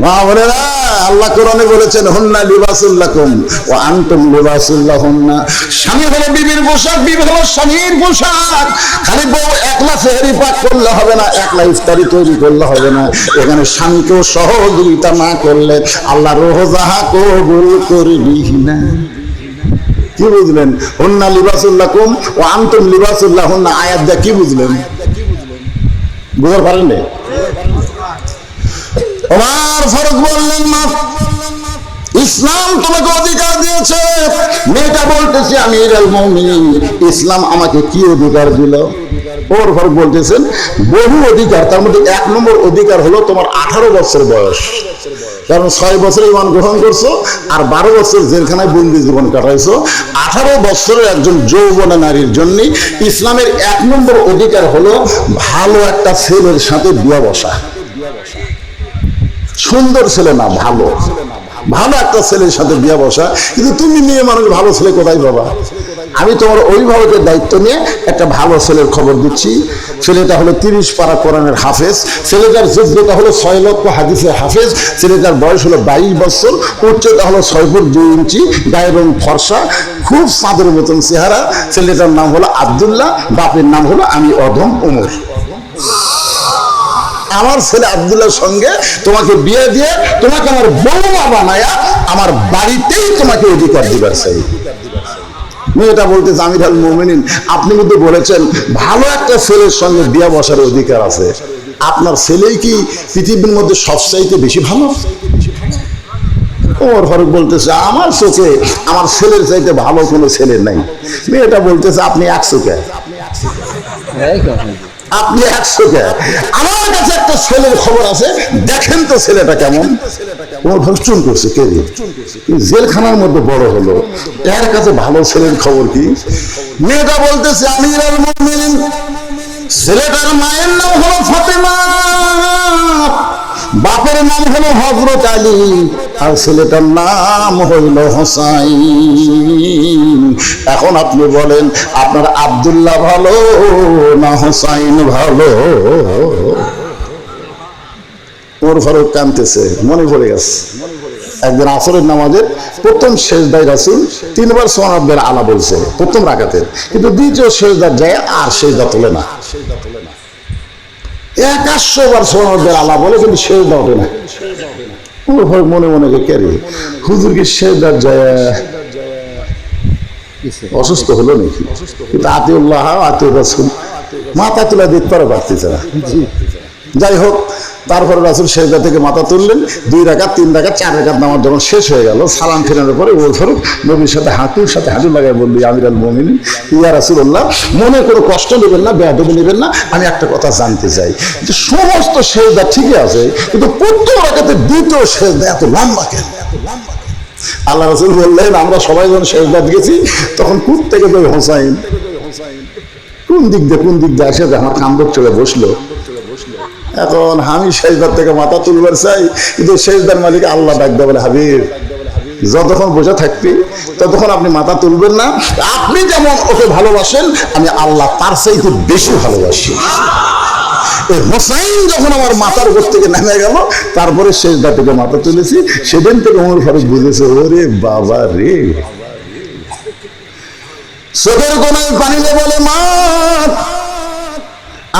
মা বোনেরা, আল্লাহ কোরআনে বলেছেন হুন্না লিবাসুল লাকুম ওয়া আনতুম লিবাসুল লাহুন্না। স্বামী হলো বিবির পোশাক, বিবি হলো স্বামীর পোশাক। খালি বউ একলা সেহরি পাক করলে হবে না, একলা ইফতারি তৈরি করলে হবে না, এখানে স্বামীকেও সহযোগিতা না করলে আল্লাহ রোজাহা কবুল করবি না। কি বুঝলেন? হুন্না লিবাসুল লাকুম ওয়া আনতুম লিবাসুল লাহুন্না আয়াত দিয়ে কি বুঝলেন? বুঝতে পারেন না? ওমর ফারুক বললেন, মা ইসলাম তোমাকে অধিকার দিয়েছে। মেয়েটা বলতেছে আমিরুল মুমিনিন, ইসলাম আমাকে কি অধিকার দিল? ওমর ফারুক বলতেছেন বহু অধিকার, তার মধ্যে 1 নম্বর অধিকার হলো তোমার 18 বছর বয়স। কারণ 6 বছর ঈমান গ্রহণ করছো আর 12 বছর জেলখানায় বন্দি জীবন কাটাইছো। 18 বছরের একজন যৌবনা নারীর জন্য ইসলামের 1 নম্বর অধিকার হলো ভালো একটা ছেলের সাথে বিয়ে বসা। সুন্দর ছেলে না, ভালো ভালো একটা ছেলের সাথে বিয়ে বসা। কিন্তু তুমি মেয়ে মানুষ, ভালো ছেলে কোথায় পাবা? আমি তোমার অভিভাবকের দায়িত্ব নিয়ে একটা ভালো ছেলের খবর দিচ্ছি। ছেলেটা হলো 30 পারা কোরআনের হাফেজ, ছেলেটার যোগ্যতা হলো 6 লক্ষ হাদিসের হাফেজ, ছেলেটার বয়স হলো 22 বছর, উচ্চতা হলো 6 ফুট 2 ইঞ্চি, গায়ের রং ফর্সা, খুব চাঁদের মতন চেহারা। ছেলেটার নাম হলো আব্দুল্লাহ, বাপের নাম হলো আমি অধম ওমর। আমার ছেলে আব্দুল্লাহর সঙ্গে তোমাকে বিয়ে দিয়ে তোমাকে আমার বৌমা বানায়া আমার বাড়িতেই তোমাকে অধিকার দিবার চাই। মেয়েটা বলতেছে আমিরুল মুমিনিন, আপনি কিন্তু বলেছেন ভালো একটা ছেলের সঙ্গে বিয়ে বসার অধিকার আছে, আপনার ছেলেই কি পৃথিবীর মধ্যে সবচাইতে বেশি ভালো? ওমর ফারুক বলতেছে আমার চোখে আমার ছেলের চাইতে ভালো কোনো ছেলে নাই। মেয়েটা বলতেছে আপনি 100 কে, আপনি 100 কে, আমার কাছে একটা ছেলের খবর আছে, দেখেন তো ছেলেটা কেমন। ওমর ফারুক চুন করছে, কে রে? জেলখানার মধ্যে বড় হলো, এর কাছে ভালো ছেলের খবর কি? মেয়েটা বলতেছে আমিরুল মুমিনিন, ছেলেটার মায়ের নাম হলো ফাতেমা, বাপের নাম হলো হযরত আলী, আর ছেলেটার নাম হইল হোসাইন। এখন আপনি বলেন আপনার আব্দুল্লাহ ভালো না হোসাইন ভালো? ওমর ফারুক কাঁদতেছে, মনে পড়ে গেছে একদিন আসরের নামাজের প্রথম সেজদায় রাসূল 3 বার সুবহানাল্লাহ আলা বলছে প্রথম রাকাতের, কিন্তু দ্বিতীয় সেজদার যায় আর সেজদা তোলে না। 100 বার সুবহানাল্লাহ আলা বলে কিন্তু সেজদা ওঠে না। ওমর ফারুক মনে মনে কে রে, হুজুর কি সেজদার যায় অসুস্থ হলো নাকি? কিন্তু আতিউল্লাহ আতিউর রাসূল মাথা তুলে দিতে পারতেছে না। যাই হোক, তারপরে রাসূল সেজদা থেকে মাথা তুললেন, 2 রাকাত 3 রাকাত 4 রাকাত নামাজ যখন শেষ হয়ে গেল, সালাম ফেরানোর পরে ওমর ফারুক নবীর সাথে হাঁটু লাগাই বলল, আমিরুল মুমিনিন ইয়া রাসূলুল্লাহ, মনে কোনো কষ্ট নেবেন না, বেয়াদবি নেবেন না, আমি একটা কথা জানতে চাই যে সমস্ত সেজদা ঠিকই আছে, কিন্তু প্রথম রাকাতে দ্বিতীয় সেজদা এত লম্বা কেন? আল্লাহ রাসূল বললেন আমরা সবাই যখন সেজদা দিয়েছি তখন কোথা থেকে ওই হোসাইন কোন দিক দিয়ে আসে আমার কামড় চলে বসলো। এখন আমি সেজদার থেকে মাথা তুলবার চাই, কিন্তু সেজদার মালিক আল্লাহ ডাক দেয় বলে, হাবিব যতক্ষণ বসে থাকবি ততক্ষণ আপনি মাথা তুলবেন না, আপনি যেমন ওকে ভালোবাসেন আমি আল্লাহ তার চাইতে বেশি ভালোবাসি। এই হোসাইন যখন আমার মাথার উপর থেকে নেমে গেল, তারপরে সেজদা থেকে মাথা তুলেছি, সেদিন থেকে ওমর ফারুক বুঝেছে, ওরে বাবা রে। চোখের কোনায় পানিতে বলে, মা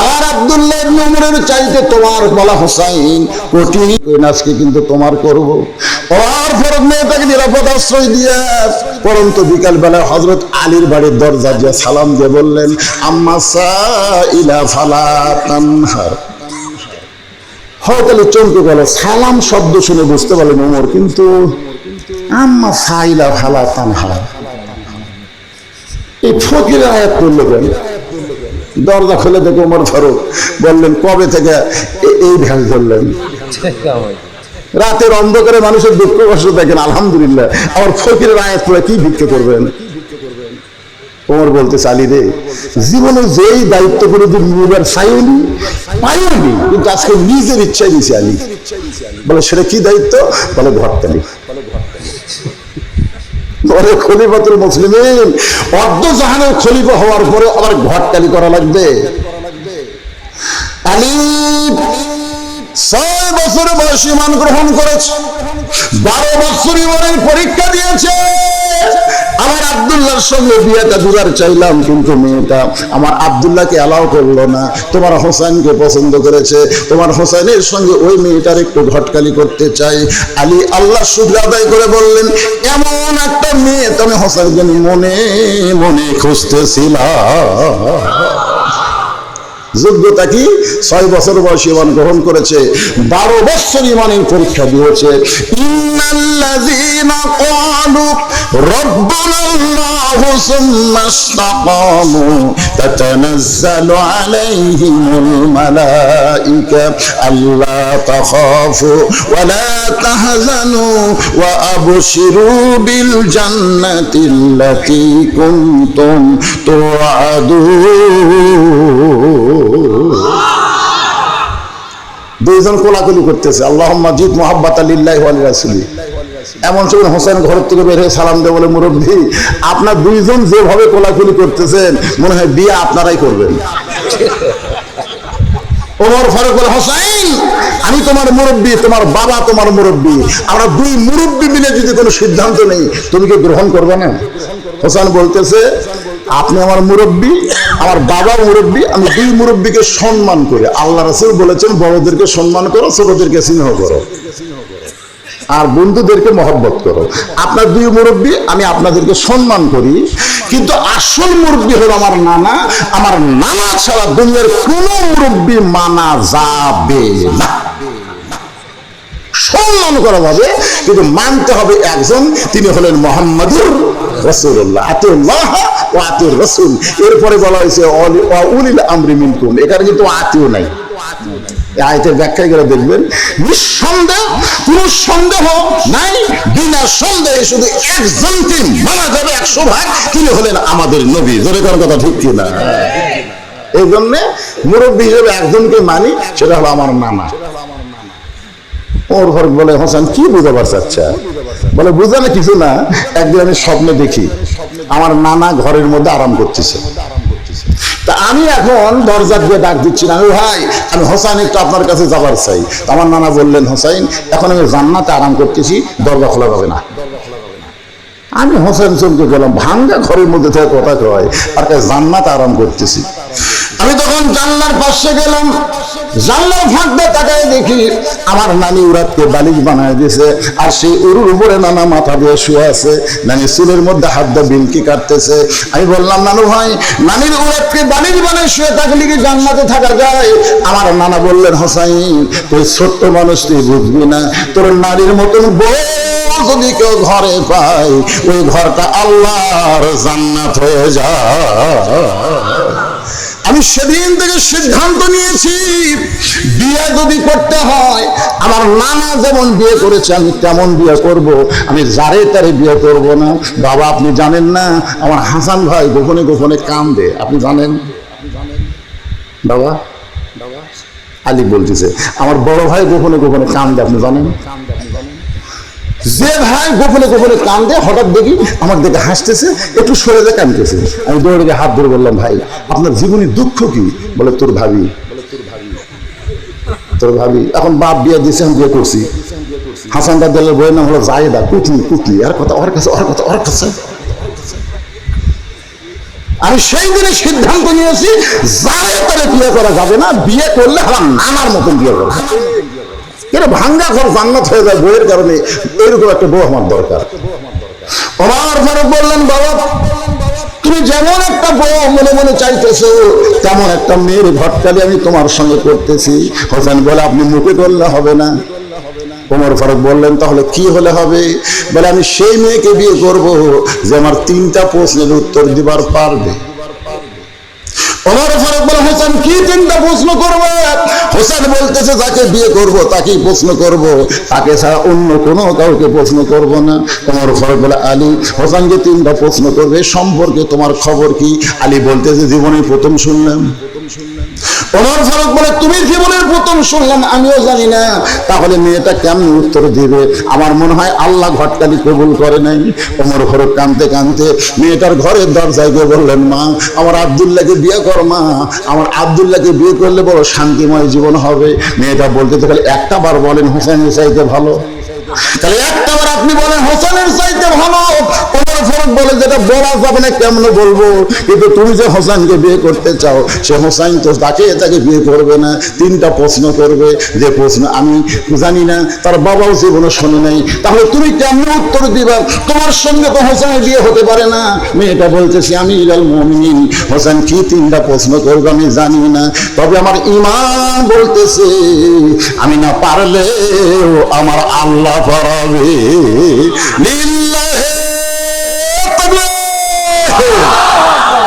আমার আব্দুল্লাহ ইবনে উমরের চাইতে তোমার বলা হোসাইন কোটি নাচকে কিন্তু তোমার করব। আর ফরজ মেয়েটাকে নিরাপদ আশ্রয় দিয়ে পরন্ত বিকাল বেলা হযরত আলীর বাড়ির দরজা দিয়ে সালাম দিয়ে বললেন, আম্মা সাইলা ফালা তানহার। হয়তো চমকে গেল, সালাম শব্দ শুনে বুঝতে পারলেন ওমর, কিন্তু আম্মা সাইলা ফালা তানহার এই ফকিরের আয়াত করলো কেন? দরজা খুলে দেখে ওমর ফারুক বললেন, কবে থেকে এই ভ্যাস ধরলেন? রাতের অন্ধকারে মানুষের দুঃখ কষ্ট দেখেন, আলহামদুলিল্লাহ, আমার ফকিরের আয়াত পড়ে কি ভিক্ষা করবেন? ওমর বলতে চালি রে, জীবনে যেই দায়িত্ব করে নিবার চাইনি পাইনি, কিন্তু আজকে নিজের ইচ্ছায় দিছে আলী। বলে সেটা কি দায়িত্ব? বলে ঘরতালি। খলিফাতুল মুসলিমিন, অর্ধ জাহানের খলিফা হওয়ার পরে আবার ঘরতালি করা লাগবে? আলী 6 বছর বয়সে ঈমান গ্রহণ করেছে, 12 বছর ঈমানের পরীক্ষা দিয়েছে। আমার আব্দুল্লাহর সঙ্গে বিয়েটা দিবার চাইলাম, কিন্তু মেয়েটা আমার আব্দুল্লাহকে অ্যালাউ করলো না। তোমার হোসেনকে পছন্দ করেছে, তোমার হোসেনের সঙ্গে ওই মেয়েটার একটু ঘটকালি করতে চাই। আলী আল্লাহ শুকর আদায় করে বললেন, এমন একটা মেয়ে তুমি হোসেনকে মনে মনে খুঁজতেছিলাম। যোগ্যতা কি? 6 বছর বয়সে ঈমান গ্রহণ করেছে, 12 বছর ঈমানের পরীক্ষা দিয়েছে। ইন্নাল্লাযীনা ক্বালু রাব্বুনাল্লাহু সুম্মা ইসতাকামু তাতানাজ্জালু আলাইহিমুল মালাঈকা আল্লা তাখাফু ওয়া লা তাহজানু ওয়া আবশিরু বিল জান্নাতিল্লাতী কুনতুম তুআদুন। দুইজন কোলাকুলি করতেছে, আল্লাহুম্মা জিদ মুহাব্বাতা লিল্লাহি ওয়া লিরাসূলি। এমন সময় হোসেন ঘর থেকে বের হয়ে সালাম দিয়ে বলে, মুরব্বী, আপনার দুইজন যেভাবে কোলাকুলি করতেছেন মনে হয় বিয়ে আপনারাই করবেন। ওমর ফারুক বলে, হোসেন, আমি তোমার মুরব্বী, তোমার বাবা তোমার মুরব্বী, আমরা দুই মুরব্বী মিলে যদি কোনো সিদ্ধান্ত নেই তুমি কি গ্রহণ করবে না? হোসেন বলতেছে, আপনি আমার মুরব্বী, আমার বাবা মুরব্বী, আমি দুই মুরব্বীকে সম্মান করি। আল্লাহ রাসূল বলেছেন, বড়দেরকে সম্মান করো, ছোটদেরকে স্নেহ করো, আর বন্ধুদেরকে মহব্বত করো। আপনার দুই মুরব্বী, আমি আপনাদেরকে সম্মান করি, কিন্তু আসল মুরব্বী হলো আমার নানা। আমার নানা ছাড়া দুনিয়ার কোনো মুরব্বী মানা যাবে না। সম্মান করা যাবে, কিন্তু মানতে হবে একজন, তিনি হলেন মুহাম্মাদুর রাসূলুল্লাহ। আতিউল্লাহ ওয়া আতিউর রাসূল। এরপরে বলা হয়েছে ওয়া উলিল আমরি মিনকুম, এখানে কিন্তু আতিও নাই। আয়াতের ব্যাখ্যায় করে দেখবেন, নিঃসন্দেহ, কোন সন্দেহ নাই, বিনা সন্দেহে শুধু একজনকে মানা যাবে 100 ভাগ, তিনি হলেন আমাদের নবী। জোরে কোন কথা ঠিক কিনা? এই জন্য মুরব্বী হিসেবে একজনকে মানি, সেটা হলো আমার নানা। ওর ঘর বলে, হোসেন কি বুঝাবার চাচ্ছা? বলে, বুঝানো কিছু না, একদিন আমি স্বপ্নে দেখি আমার নানা ঘরের মধ্যে আরাম করতেছে। তা আমি এখন দরজা দিয়ে ডাক দিচ্ছি না, ভাই আমি হোসেন একটু আপনার কাছে যাবার চাই। আমার নানা বললেন, হোসেন, এখন আমি জান্নাতে আরাম করতেছি, দরজা খোলা যাবে না। আমি হোসেন চমকে গেলাম, ভাঙ্গা ঘরের মধ্যে থেকে কথা কয়, আর জান্নাতে আরাম করতেছি। আমি তখন জানলার পাশে গেলাম, জানলার ফাঁক দিয়ে তাকায় দেখি আমার নানি উরাতকে বালিশ বানায় দিয়েছে, আর সেই উরুর উপরে নানা মাথা দিয়ে শুয়ে আছে, নানি চুলের মধ্যে হাত দিয়ে বিলকি কাটতেছে। আমি বললাম, নানু ভাই, নানির উরাতকে বালিশ বানায় শুয়ে থাকলে কি জান্নাতে থাকা যায়? আমার নানা বললেন, হোসাইন, তুই ছোট্ট মানুষ, তুই বুঝবি না, তোর নারীর মতন বউ যদি কেউ ঘরে পায়, ওই ঘরটা আল্লাহর জান্নাত হয়ে যায়। আমি সেদিন থেকে সিদ্ধান্ত নিয়েছি, বিয়ে যদি করতে হয়, আমার নানা যেমন বিয়ে করেছে আমি তেমন বিয়ে করব, আমি যারে তারে বিয়ে করব না। বাবা, আপনি জানেন না, আমার হাসান ভাই গোপনে গোপনে কান্দে, আপনি জানেন? বাবা, আলী বলতেছে, আমার বড় ভাই গোপনে গোপনে কান্দে, আপনি জানেন? যে ভাই গোপনে গোপনে কান্দে, হঠাৎ দেখি আমার দেখে হাসতেছে, একটু সরে যায় কাঁদতেছে। আমি দৌড়ে গিয়ে হাত ধরে বললাম, ভাই আপনার জীবনের দুঃখ কি? বলে, তোর ভাবি। তোর ভাবি? এখন বাপ বিয়ে দিয়েছে, আমি বিয়ে করছি। হাসান দাদের বইয়ের নাম হলো জায়েদা, কুটলি কুটলি। আর কথা ওর কাছে, ওর কথা ওর কাছে। আমি সেই দিনে সিদ্ধান্ত নিয়েছি যারে তারে বিয়ে করা যাবে না, বিয়ে করলে আমার নানার মতন বিয়ে করবে। এটা ভাঙ্গা ঘর জান্নাত হয়ে যায় বইয়ের কারণে, এরকম একটা বউ আমার দরকার। ওমর ফারুক বললেন, বাবা তুমি যেমন একটা বউ মনে মনে চাইতেছো, তেমন একটা মেয়ের ঘটকালি আমি তোমার সঙ্গে করতেছি। হোসেন বলে, আপনি মুখে করলে হবে না। ওমর ফারুক বললেন, তাহলে কি হলে হবে? বলে, আমি সেই মেয়েকে বিয়ে করব যে আমার 3টা প্রশ্নের উত্তর দিবার পারবে। ওমর ফারুক বলে, হোসেন কি 3টা প্রশ্ন করবে? হোসেন বলতেছে, যাকে বিয়ে করব তাকেই প্রশ্ন করব, তাকে ছাড়া অন্য কোনো কাউকে প্রশ্ন করব না। ওমর ফারুক বলে, আলী হোসেনকে 3টা প্রশ্ন করবে, সম্পর্কে তোমার খবর কি? আলী বলতেছে, জীবনে প্রথম শুনলাম। ওমর ফারুক বলে, তুমি জীবনের প্রথম শুনলাম, আমিও জানি না, তাহলে মেয়েটা কেমন উত্তর দিবে? আমার মনে হয় আল্লাহ ঘটকালি কবুল করে নাই। ওমর ফারুক কাঁদতে কাঁদতে মেয়েটার ঘরের দরজায় গিয়ে বললেন, মা আমার আব্দুল্লাহকে বিয়ে কর, মা আমার আব্দুল্লাহকে বিয়ে করলে বড় শান্তিময় জীবন হবে। মেয়েটা বলতে তো খালি একটা বার বলেন হোসেনের চাইতে ভালো, তাহলে একটা বার আপনি বলেন হোসেনের চাইতে ভালো। ওমর ফারুক বলে, যেটা বলা যাবে না কেমন বলবো, কিন্তু তুমি যে হোসেনকে বিয়ে করতে চাও, সে হোসেন তো তাকে বিয়ে করবে না। 3টা প্রশ্ন করবে, যে প্রশ্ন আমি জানি না, তার বাবাও জীবনে শোনে নাই, তাহলে তুমি কেমন উত্তর দিবা? তোমার সঙ্গে তো হোসেনের বিয়ে হতে পারে না। মেয়েটা বলতেছি, আমি ইলাল মুমিনিন, হোসেন কি 3টা প্রশ্ন করবে আমি জানি না, তবে আমার ঈমান বলতেছে আমি না পারলেও আমার আল্লাহ পারবে।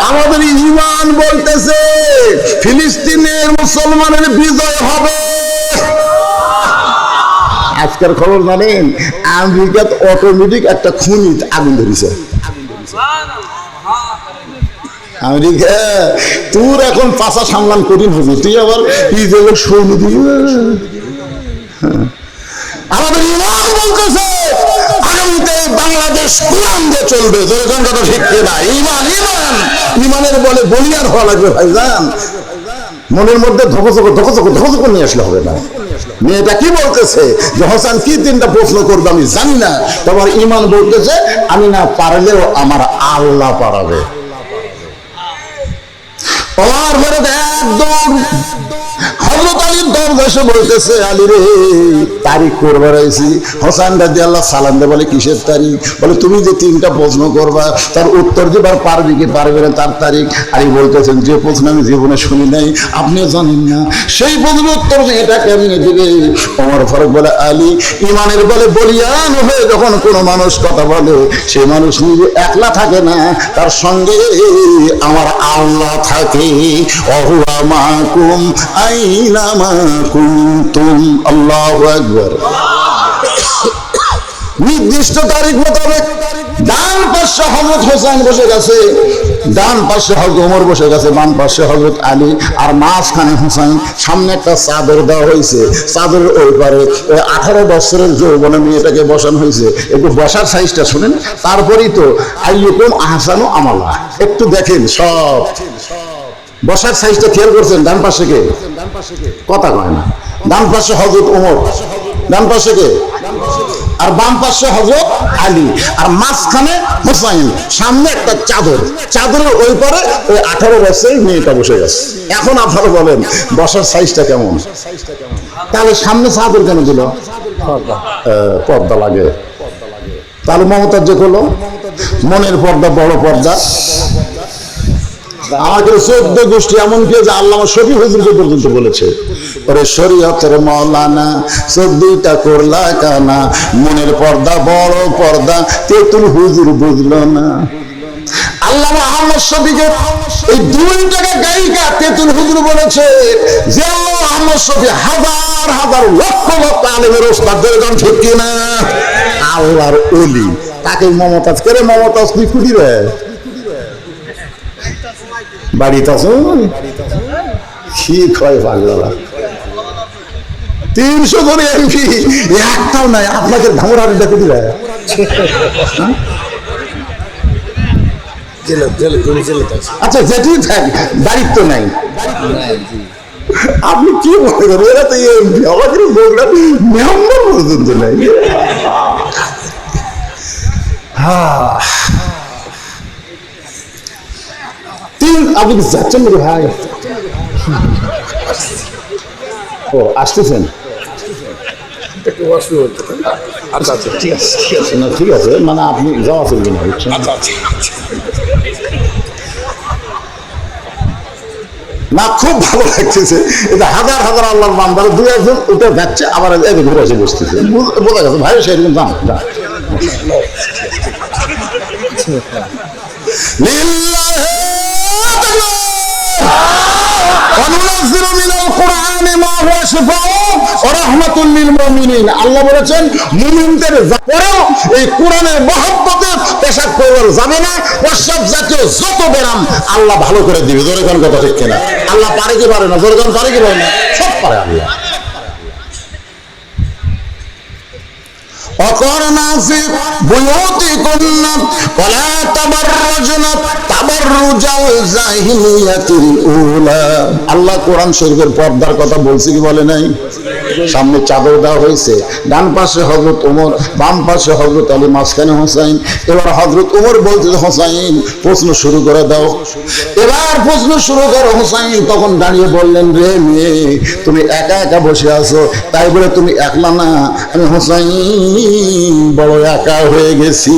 আমাদের ঈমান বলতেছে ফিলিস্তিনের মুসলমানের বিজয় হবে। আজকের খবর জানেন, আমেরিকাতে অটোমেটিক একটা খনি আগুন ধরেছে। আমেরিকা তোর এখন পাশা সামলান কঠিন হবে, তুই আবার ইসরায়েলের সৈন্য দিবি। আমাদের ঈমান বলতেছে আগামীতে বাংলাদেশ কোরআন দিয়ে চলবে। যখন কথা ঠিক না, ঈমান ঈমান ঈমানের বলে বলিয়ার হওয়া লাগবে ভাইজান। মনের মধ্যে ধকচক নিয়ে আসলে হবে না। মেয়েটা কি বলতেছে যে হোসেন কি 3টা প্রশ্ন করবে আমি জানি না, তোমার ঈমান বলতেছে আমি না পারলেও আমার আল্লাহ পারাবে। ওমর ফারুক একদম হযরত আলীর দরবারে বলতেছে, আলী রে তারিখ করবার আইছি। হোসেন রাদিয়াল্লাহু সালাম দিয়ে বলে, কিসের তারিখ? বলে, তুমি যে 3টা প্রশ্ন করবা তার উত্তর দিবার পারবে কি পারবে না তার তারিখ। আলী বলতেছেন, যে প্রশ্ন আমি জীবনে শুনি নাই, আপনিও জানেন না, সেই প্রশ্নের উত্তর এটা কেমনে দিবে? ওমর ফারুক বলে, আলী ঈমানের বলে বলিয়ান হয়ে যখন কোনো মানুষ কথা বলে, সেই মানুষ নিজে একলা থাকে না, তার সঙ্গে আমার আল্লাহ থাকে। ওহুয়া মাকুম আইনামা কুনতুম। আল্লাহু আকবার। নির্দিষ্ট তারিখ মোতাবেক ডান পাশে হযরত হোসেন বসে গেছে, ডান পাশে হযরত ওমর বসে গেছে, বাম পাশে হযরত আলী, আর মাঝখানে হোসেন। সামনে একটা চাদর দেওয়া হয়েছে, চাদরের ওই পারে 18 বছরের যৌবনে মেয়েটাকে বসানো হয়েছে। একটু বসার সাইজটা শুনেন, তারপরেই তো আইয়ুকুম আহসানু আমালা। একটু দেখেন সব বসার সাইজটা খেয়াল করছেন? ডান পাশে কে? কথা কয় না। ডান পাশে হযরত ওমর, ডান পাশে কে? আর বাম পাশে হযরত আলী, আর মাঝখানে হোসেন। সামনে একটা চাদর, চাদরের ওই পারে ওই 18 বছরের মেয়েটা বসে গেছে। এখন আপনারা বলেন বসার সাইজটা কেমন? তাহলে সামনে চাদর কেন দিল? পর্দা লাগে। তাহলে মমতাজ যে হলো মনের পর্দা, বড় পর্দা। আমাদের 14 গোষ্ঠী এমনকি যে আল্লামা শফি হুজুর পর্যন্ত বলেছে, ওরে শরীয়তের মাওলানা 14টা করলা কানা, মনের পর্দা বড় পর্দা তেতুল হুজুর বুঝলো না। আল্লামা আহমদ শফিকে এই 2 টাকা গায়িকা তেতুল হুজুর বলেছে যে আল্লামা আহমদ শফি হাজার হাজার লক্ষ লক্ষ আলেমের ওস্তাদ, যেরকম ঠিক কিনা? আল্লাহর ওলি, তাকে মমতাজ করে। মমতাজ তুই কুটি রে বাড়িতে আসুন, ঠিক হয় পাগলা। 300 করে এমপি একটাও নাই, আপনাকে ধামরার ডাকে দিলে। আচ্ছা যেটি থাক, দায়িত্ব নাই। আপনি কি মনে করেন এরা তো এমপি, আমাদের বগুড়া মেম্বার পর্যন্ত নাই। আপনি কি যাচ্ছেন নাকি ভাই? ও আসতেছেন? আচ্ছা আচ্ছা ঠিক আছে না ঠিক আছে, মানে আপনি যাওয়া চলবে না, বুঝছেন? আচ্ছা আচ্ছা না খুব ভালো লাগতেছে, এটা হাজার হাজার আল্লাহর বান্দার দুই একজন উঠে যাচ্ছে, আবার এদের ঘুরে এসে বসতেছে, বোঝা গেছে ভাই সেরকম দাম। আল্লাহ বলেছেন মুমিনদের পরেও এই কোরআনের মহব্বতে পেশাব করা যাবে না, প্রস্রাব জাতীয় যত ব্যায়াম আল্লাহ ভালো করে দিবে। জোরে কোন কথা ঠিক কিনা? আল্লাহ পারে কি পারে না? জোরে কোন পারে কি পারে না? সব পারে আল্লাহ। وقرنا في بيوتكن ولا تبرجن تبرج الجاهلية الأولى। আল্লাহ কোরআন শরীফের পর্দার কথা বলছে কি বলে নাই? সামনে চাদর দেওয়া হয়েছে, ডান পাশে হযরত ওমর, বাম পাশে হযরত আলী, মাঝখানে হোসাইন। এবার হযরত ওমর বলতে, হোসাইন প্রশ্ন শুরু করে দাও। এবার প্রশ্ন শুরু করো হোসাইন। তখন দাঁড়িয়ে বললেন, রে মেয়ে তুমি একা একা বসে আছো, তাই বলে তুমি একলা না, আমি হোসাইন বড় একা হয়ে গেছি।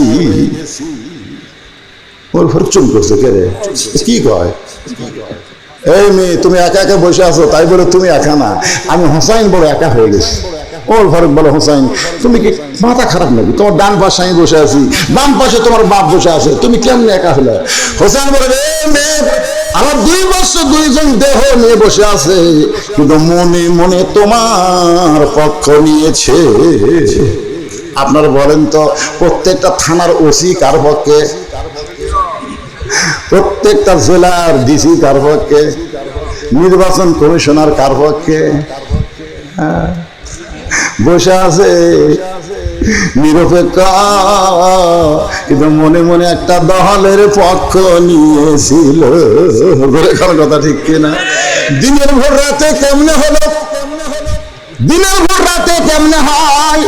ওর ফর চুপ করছে, কে রে কি কয়? এই মেয়ে তুমি একা একা বসে আছো, তাই বলে তুমি একা না, আমি হোসাইন বড় একা হয়ে গেছি। ওর ফারুক বলে, হোসাইন তুমি কি মাথা খারাপ নাকি? তোমার ডান পাশে আমি বসে আছি, বাম পাশে তোমার বাপ বসে আছে, তুমি কেমনে একা হলে? হোসাইন বলে, মেয়ে আমার দুই বছর দুইজন দেহ নিয়ে বসে আছে, কিন্তু মনে মনে তোমার পক্ষ নিয়েছে। আপনারা বলেন তো, প্রত্যেকটা থানার ওসি কার পক্ষে? প্রত্যেকটা জেলার ডিসি কার পক্ষে? নির্বাচন কমিশনার কার পক্ষে? বসে আছে নিরপেক্ষ, কিন্তু মনে মনে একটা দলের পক্ষ নিয়েছিল। কথা ঠিক কিনা? দিনের ভোর রাতে কেমনে হলো? দিনের ভোর রাতে কেমনে হয়?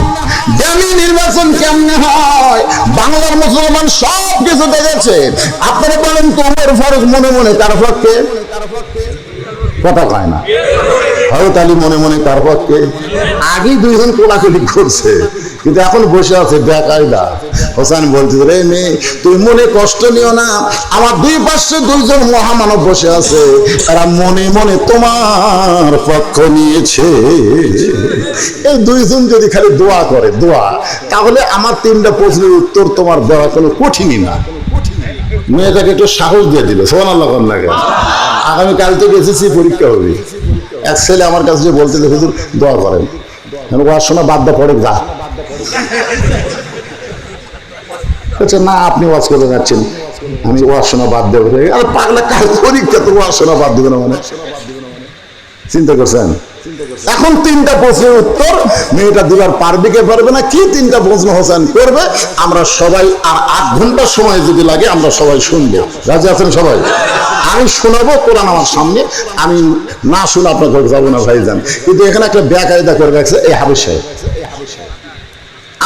দামি নির্বাচন কেমনে হয়? বাংলার মুসলমান সব কিছু দেখেছে। আপনারা বলেন তো, ওমর ফারুক মনে মনে কার পক্ষে? কথা কয় না। হযরত আলী মনে মনে কার পক্ষে? আগেই দুইজন কোলাকুলি করছে, কিন্তু এখন বসে আছে বেকায়দা। হোসেন বলতে, রে মেয়ে তুই মনে কষ্ট নিও না, আমার দুই পাশে দুইজন মহামানব বসে আছে, তারা মনে মনে তোমার পক্ষ নিয়েছে। এই দুইজন যদি খালি দোয়া করে, দোয়া, তাহলে আমার তিনটা প্রশ্নের উত্তর তোমার দেওয়া কোনো কঠিনই না। মেয়েটাকে একটু সাহস দিয়ে দিল, সুবহানাল্লাহ লাগে। আগামীকাল থেকে এসএসসি পরীক্ষা হবে। এক ছেলে আমার কাছে বলতে, হুজুর দোয়া করেন, ওয়াজ বাদ দা পড়ে যা। না আপনি ওয়াজ করে যাচ্ছেন, আমি ওয়াজ শোনা বাদ দেবো। আর পাগলা কাল পরীক্ষা, তো ওয়াজ শোনা বাদ দেবে না মানে? চিন্তা করছেন? এখন তিনটা প্রশ্নের উত্তর মেয়েটা দিবার পারবে কে পারবে না? কি তিনটা প্রশ্ন হোসেন করবে, আমরা সবাই আর 8 ঘন্টা সময় যদি লাগে আমরা সবাই শুনবো। রাজি আছেন সবাই? আমি শোনাবো কোরআন আমার সামনে, আমি না শুনে আপনাকে যাবো না ভাইজান। কিন্তু এখানে একটা বেকায়দা করে রাখছে এই হাবিজ সাহেব।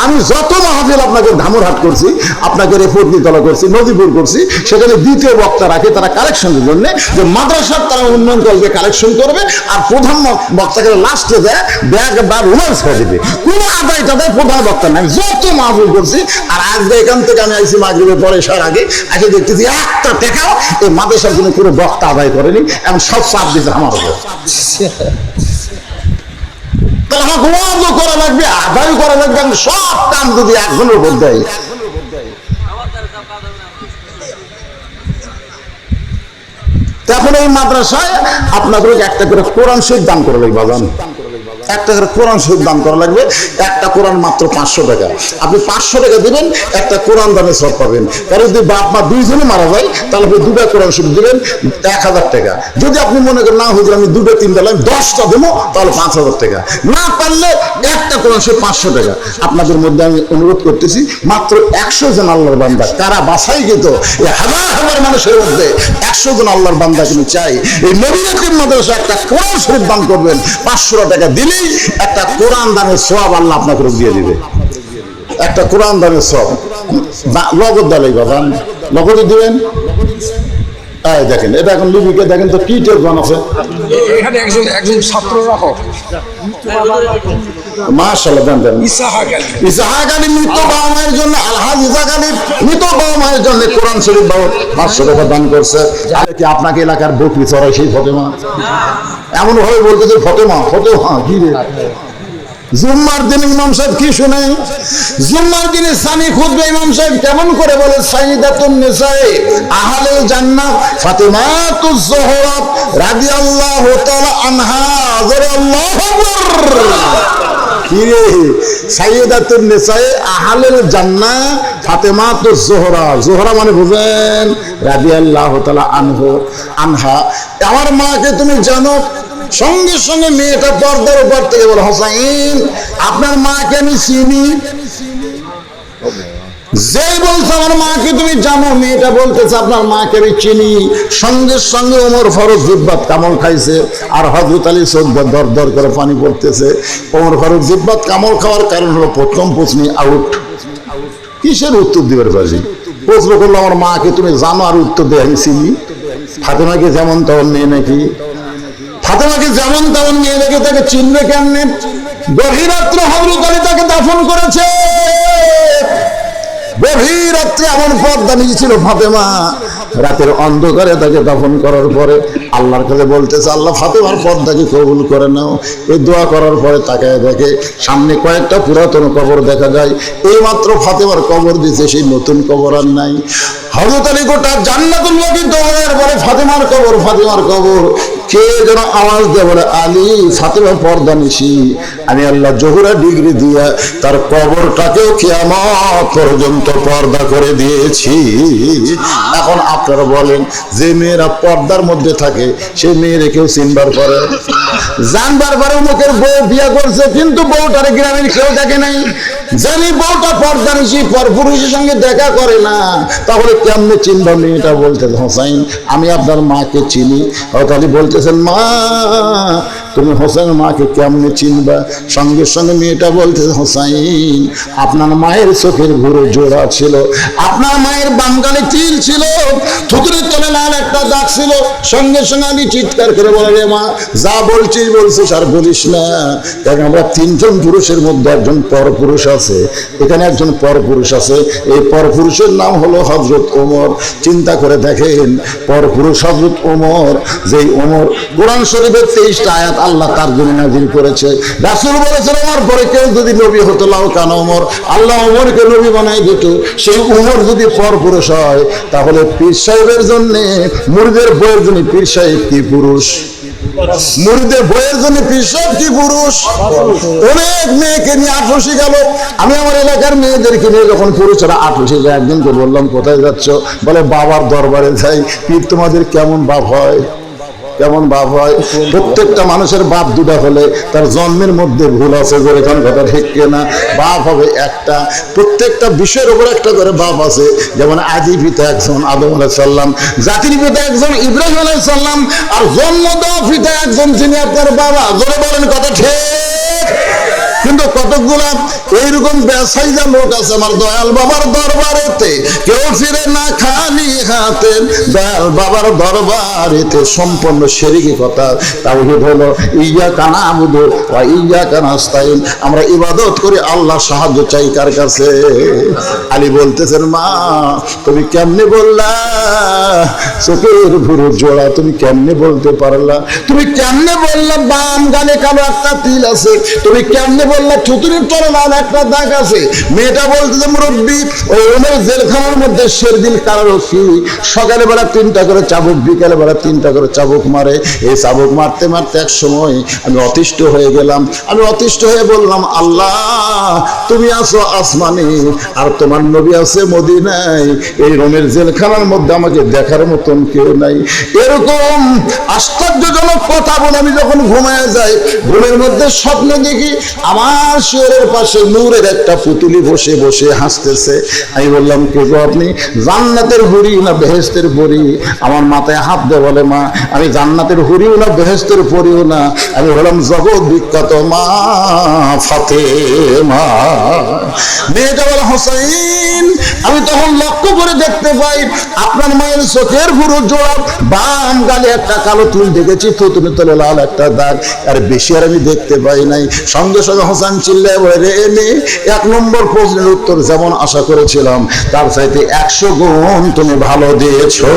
আমি যত মাহফিল আপনাকে ধামরহাট করছি, আপনাকে রেফতলা করছি, নদীপুর করছি, সেখানে দ্বিতীয় বক্তা রাখে তারা কালেকশনের জন্য, যে মাদ্রাসার তারা উন্নয়ন করবে, কালেকশন করবে, আর প্রধান বক্তাকে লাস্টে দেয় ব্যাগ বা রুমাল ছেড়ে দেবে। কোনো আদায় টাদায় প্রধান বক্তা নাই। যত মাহফিল করছি, আর আজকে এখান থেকে আমি আইসি মাগরিবের পরে এসার আগে এসে দেখতেছি একটা টাকাও এই মাদ্রাসার জন্য কোনো বক্তা আদায় করেনি, এবং সব চাপ দিতে আমার উপর। তাহলে আমাকে ওয়াজও করা লাগবে, আদায় করা লাগবে, সব কাম যদি একজনের উপর দেয়। তখন এই মাদ্রাসায় আপনাদের একটা করে কোরআন শরীফ দান করা লাগবে। বাজান একটা করে কোরআন শরীফ দান করা লাগবে। একটা কোরআন মাত্র 500 টাকা। আপনি 500 টাকা দিবেন, একটা কোরআন দানে সব পাবেন। কারণ যদি বাপ মা দুইজনে মারা যায়, তাহলে আপনি 2টা কোরআন শরীফ দিবেন 1000 টাকা। যদি আপনি মনে করেন না হুজুর আমি 2টা 3টা 10টা দেবো, তাহলে 5000 টাকা। না পারলে একটা কোরআন শরীফ 500 টাকা। আপনাদের মধ্যে আমি অনুরোধ করতেছি, মাত্র 100 জন আল্লাহর বান্দা, কারা বাছাই গেত এই হাজার হাজার মানুষের মধ্যে 100 জন আল্লাহর বান্দা কিন্তু চাই এই নবীর মাদ্রাসা একটা কোরআন শরীফ দান করবেন। 500 টাকা দিলেই একটা কোরআন দানের সওয়াব আল্লাহ আপনাকে দিয়ে দিবে। একটা কোরআন দানের সওয়াব নগদ দালে বাবা, নগদ দিবেন। এই দেখেন, এটা এখন লিপিকে দেখেন তো কি টেকন আছে। এখানে একজন একজন ছাত্র রাখো, মাশাআল্লাহ। দেন দেন। ইসাহাক আলী। ইসাহাক আলী মৃত বাবা মায়ের জন্য, আলহাজ ইসাহাক আলী মৃত বাবা মায়ের জন্য কোরআন শরীফ 500 টাকা দান করছে। তাহলে কি আপনাকে এলাকার বকরি চড়াই সেই ফতেমা? এমন ভাবে বলতে যে ফতেমা ফতেমা কি রে। জুম্মার দিন ইমাম সাহেব কি শুনে? জুম্মার দিনে সানি খুতবা ইমাম সাহেব কেমন করে বলে, সাইয়্যিদাতুন নিসায়ে আহলুল জান্নাহ ফাতিমাতুজ জোহরা রাদিয়াল্লাহু তাআলা আনহা। জোরে আল্লাহু আকবার। কি রে, সাইয়্যিদাতুন নিসায়ে আহলুল জান্নাহ ফাতিমাতুজ জোহরা। জোহরা মানে বুঝেন, রাদিয়াল্লাহু তাআলা আনহা। আমার মাকে তুমি জানো? সঙ্গে সঙ্গে মেয়েটা পর্দার উপর থেকে বলে, হোসাইন আপনার মাকে আমি চিনি। যে বলছে আমার মাকে তুমি জানো, মেয়েটা বলতেছে আপনার মাকে আমি চিনি। সঙ্গে সঙ্গে ওমর ফারুক জিব্বাত কামড় খাইছে, আর হযরত আলী চোখ দর দর করে পানি পড়তেছে। ওমর ফারুক জিব্বাত কামড় খাওয়ার কারণ হলো প্রথম প্রশ্ন আউট। কিসের উত্তর দিবার পাশে প্রশ্ন করলো, আমার মাকে তুমি জানো, আর উত্তর দেয় আমি চিনি। ফাতেমাকে যেমন তেমন মেয়ে নাকি? ফাতেমাকে যেমন তেমন মেয়ে রেখে তাকে চিনবে কেমনে? গভীর রাত্রে হযরত আলী তাকে দাফন করেছে। গভীর রাত্রে এমন পর্দা নিয়েছিল ফাতেমা, রাতের অন্ধকারে তাকে দাফন করার পরে আল্লাহর কাছে বলতেছে, আল্লাহ ফাতেমার পর্দাকে কবুল করে নাও। এই দোয়া করার পরে তাকায় দেখে সামনে কয়েকটা পুরাতন কবর দেখা যায়। এই মাত্র ফাতেমার কবর দিয়েছে, সেই নতুন কবর আর নাই। হযরত আলী গোটা জান্নাতুল বাকি দৌড়ের পরে ফাতেমার কবর, ফাতেমার কবর। কে যেন আওয়াজ দিয়ে বলে, আলী ফাতেমার পর্দা নিশি, আমি আল্লাহ জোহরা ডিগ্রি দিয়া তার কবরটাকেও কিয়ামত পর্যন্ত পর্দা করে দিয়েছি। এখন আপনারা বলেন, যে মেয়েরা পর্দার মধ্যে থাকে সেই মেয়েরা কেউ চিনবার পরে জানবার পরে মুখের বউ বিয়ে করছে, কিন্তু বউটারে গ্রামের কেউ দেখে নাই। জানি বউটা পর্দা নিশি পর পুরুষের সঙ্গে দেখা করে না, তাহলে কেমনে চিনবা? মেয়েটা বলতে, হোসাইন আমি আপনার মাকে চিনি। তাহলে বলতেছেন, মা তুমি হোসেনের মাকে কেমনে চিনবা? সঙ্গে সঙ্গে মেয়েটা বলতেছে, হোসাইন আপনার মায়ের চোখের ভুরু জোড়া ছিল, আপনার মায়ের বাম গালে তিল ছিল, থুতুরের তলে লাল একটা দাগ ছিল। সঙ্গে সঙ্গে আমি চিৎকার করে বলে, রে মা যা বলছিস আর বলিস না। কারণ আমরা তিনজন পুরুষের মধ্যে একজন পরপুরুষ আছে, এখানে একজন পরপুরুষ আছে। এই পরপুরুষের নাম হলো হযরত ওমর। চিন্তা করে দেখেন, পরপুরুষ হযরত ওমর, যেই ওমর কোরআন শরীফের 23টা আয়াত আল্লাহ তার জন্য নাজিল করেছে। রাসূল বলেছেন, ওমর পরে কেউ যদি নবী হতো লাউ কানা ওমর, আল্লাহ ওমরকে নবী বানাই দিত। সেই ওমর যদি পরপুরুষ হয়, তাহলে পীর সাহেবের জন্য, মুরিদের বইয়ের জন্য পীর সাহেব কি পুরুষ? মুরিদের বইয়ের জন্য পীর সাহেব কি পুরুষ? অনেক মেয়েকে নিয়ে আটরসি গেল। আমি আমার এলাকার মেয়েদেরকে নিয়ে যখন পুরুষরা আটরসি যায়, একজনকে বললাম কোথায় যাচ্ছ? বলে বাবার দরবারে যাই। পীর তোমাদের কেমন বাপ হয়? কেমন বাপ হয়? প্রত্যেকটা মানুষের বাপ দুটা হলে তার জন্মের মধ্যে ভুল আছে, যেরকম কথা ঠিক কিনা? বাপ হবে একটা, প্রত্যেকটা বিষয়ের উপর একটা করে বাপ আছে। যেমন আদি পিতা একজন আদম আলাইহিস সালাম, জাতির পিতা একজন ইব্রাহিম আলাইহিস সালাম, আর জন্ম দেওয়া পিতা একজন, যিনি আপনার বাবা। জোরে বলেন কথা ঠিক? কিন্তু কতগুলা এইরকম বেসাইজা লোক আছে আমার দয়াল বাবার দরবারেতে, কেউ ফিরে না খালি হাতে। দয়াল বাবার দরবারেতে সম্পূর্ণ শিরকি কথা। তাওহীদ হলো ইয়াকা না'বুদু ওয়া ইয়াকা নাস্তাইন, আমরা ইবাদত করি, আল্লাহ সাহায্য চাই কার কাছে? আলী বলতেছেন, মা তুমি কেমনে বললা চোখের ভুরু জোড়া? তুমি কেমনে বলতে পারলা? তুমি কেমনে বললা বাম গালে কালো একটা তিল আছে? তুমি কেমনে বললা থুতুরির তলে লাল একটা দাগ আছে? মেয়েটা বলতেছে, মুরব্বী ওই ওমর জেলখানার মধ্যে শেরদিল কারারক্ষী সকালে বেলা 3টা করে চাবুক, বিকালে বেলা 3টা করে চাবুক মারে। এই চাবুক মারতে মারতে এক সময় আমি অতিষ্ঠ হয়ে গেলাম। আমি অতিষ্ঠ হয়ে বললাম, আল্লাহ তুমি আছো আসমানে, আর তোমার নবী আছে মদিনায়। এই রোমের জেলখানার মধ্যে আমাকে দেখার মতন কেউ নাই। এরকম আশ্চর্যজনক কথা বলে আমি যখন ঘুমায় যাই, ঘুমের মধ্যে স্বপ্ন দেখি আমার শিয়রের পাশে নূরের একটা পুতুলি বসে বসে হাসতেছে। আমি বললাম, কে গো আপনি? জান্নাতের হুরি না বেহেশতের পরী? আমার মাথায় হাত দিয়ে বলে, মা আমি জান্নাতের হুরিও না বেহেশতের পরীও না, আমি হলাম জগৎ বিখ্যাত মা ফাতেমা। মেয়েটা বলে হোসাইন, আমি তখন লক্ষ্য করে দেখতে পাই আপনার মায়ের চোখের পুরো জোড়া বাম গালে একটা কালো তুল দেখেছি, থুতুনে তলে লাল একটা দাগ, আর বেশি আর আমি দেখতে পাই নাই। সঙ্গে সঙ্গে হোসেন চিল্লায় বলে, রে মেয়ে, 1 নম্বর প্রশ্নের উত্তর যেমন আশা করেছিলাম তার চাইতে 100 গুণ তুমি ভালো দিয়েছো।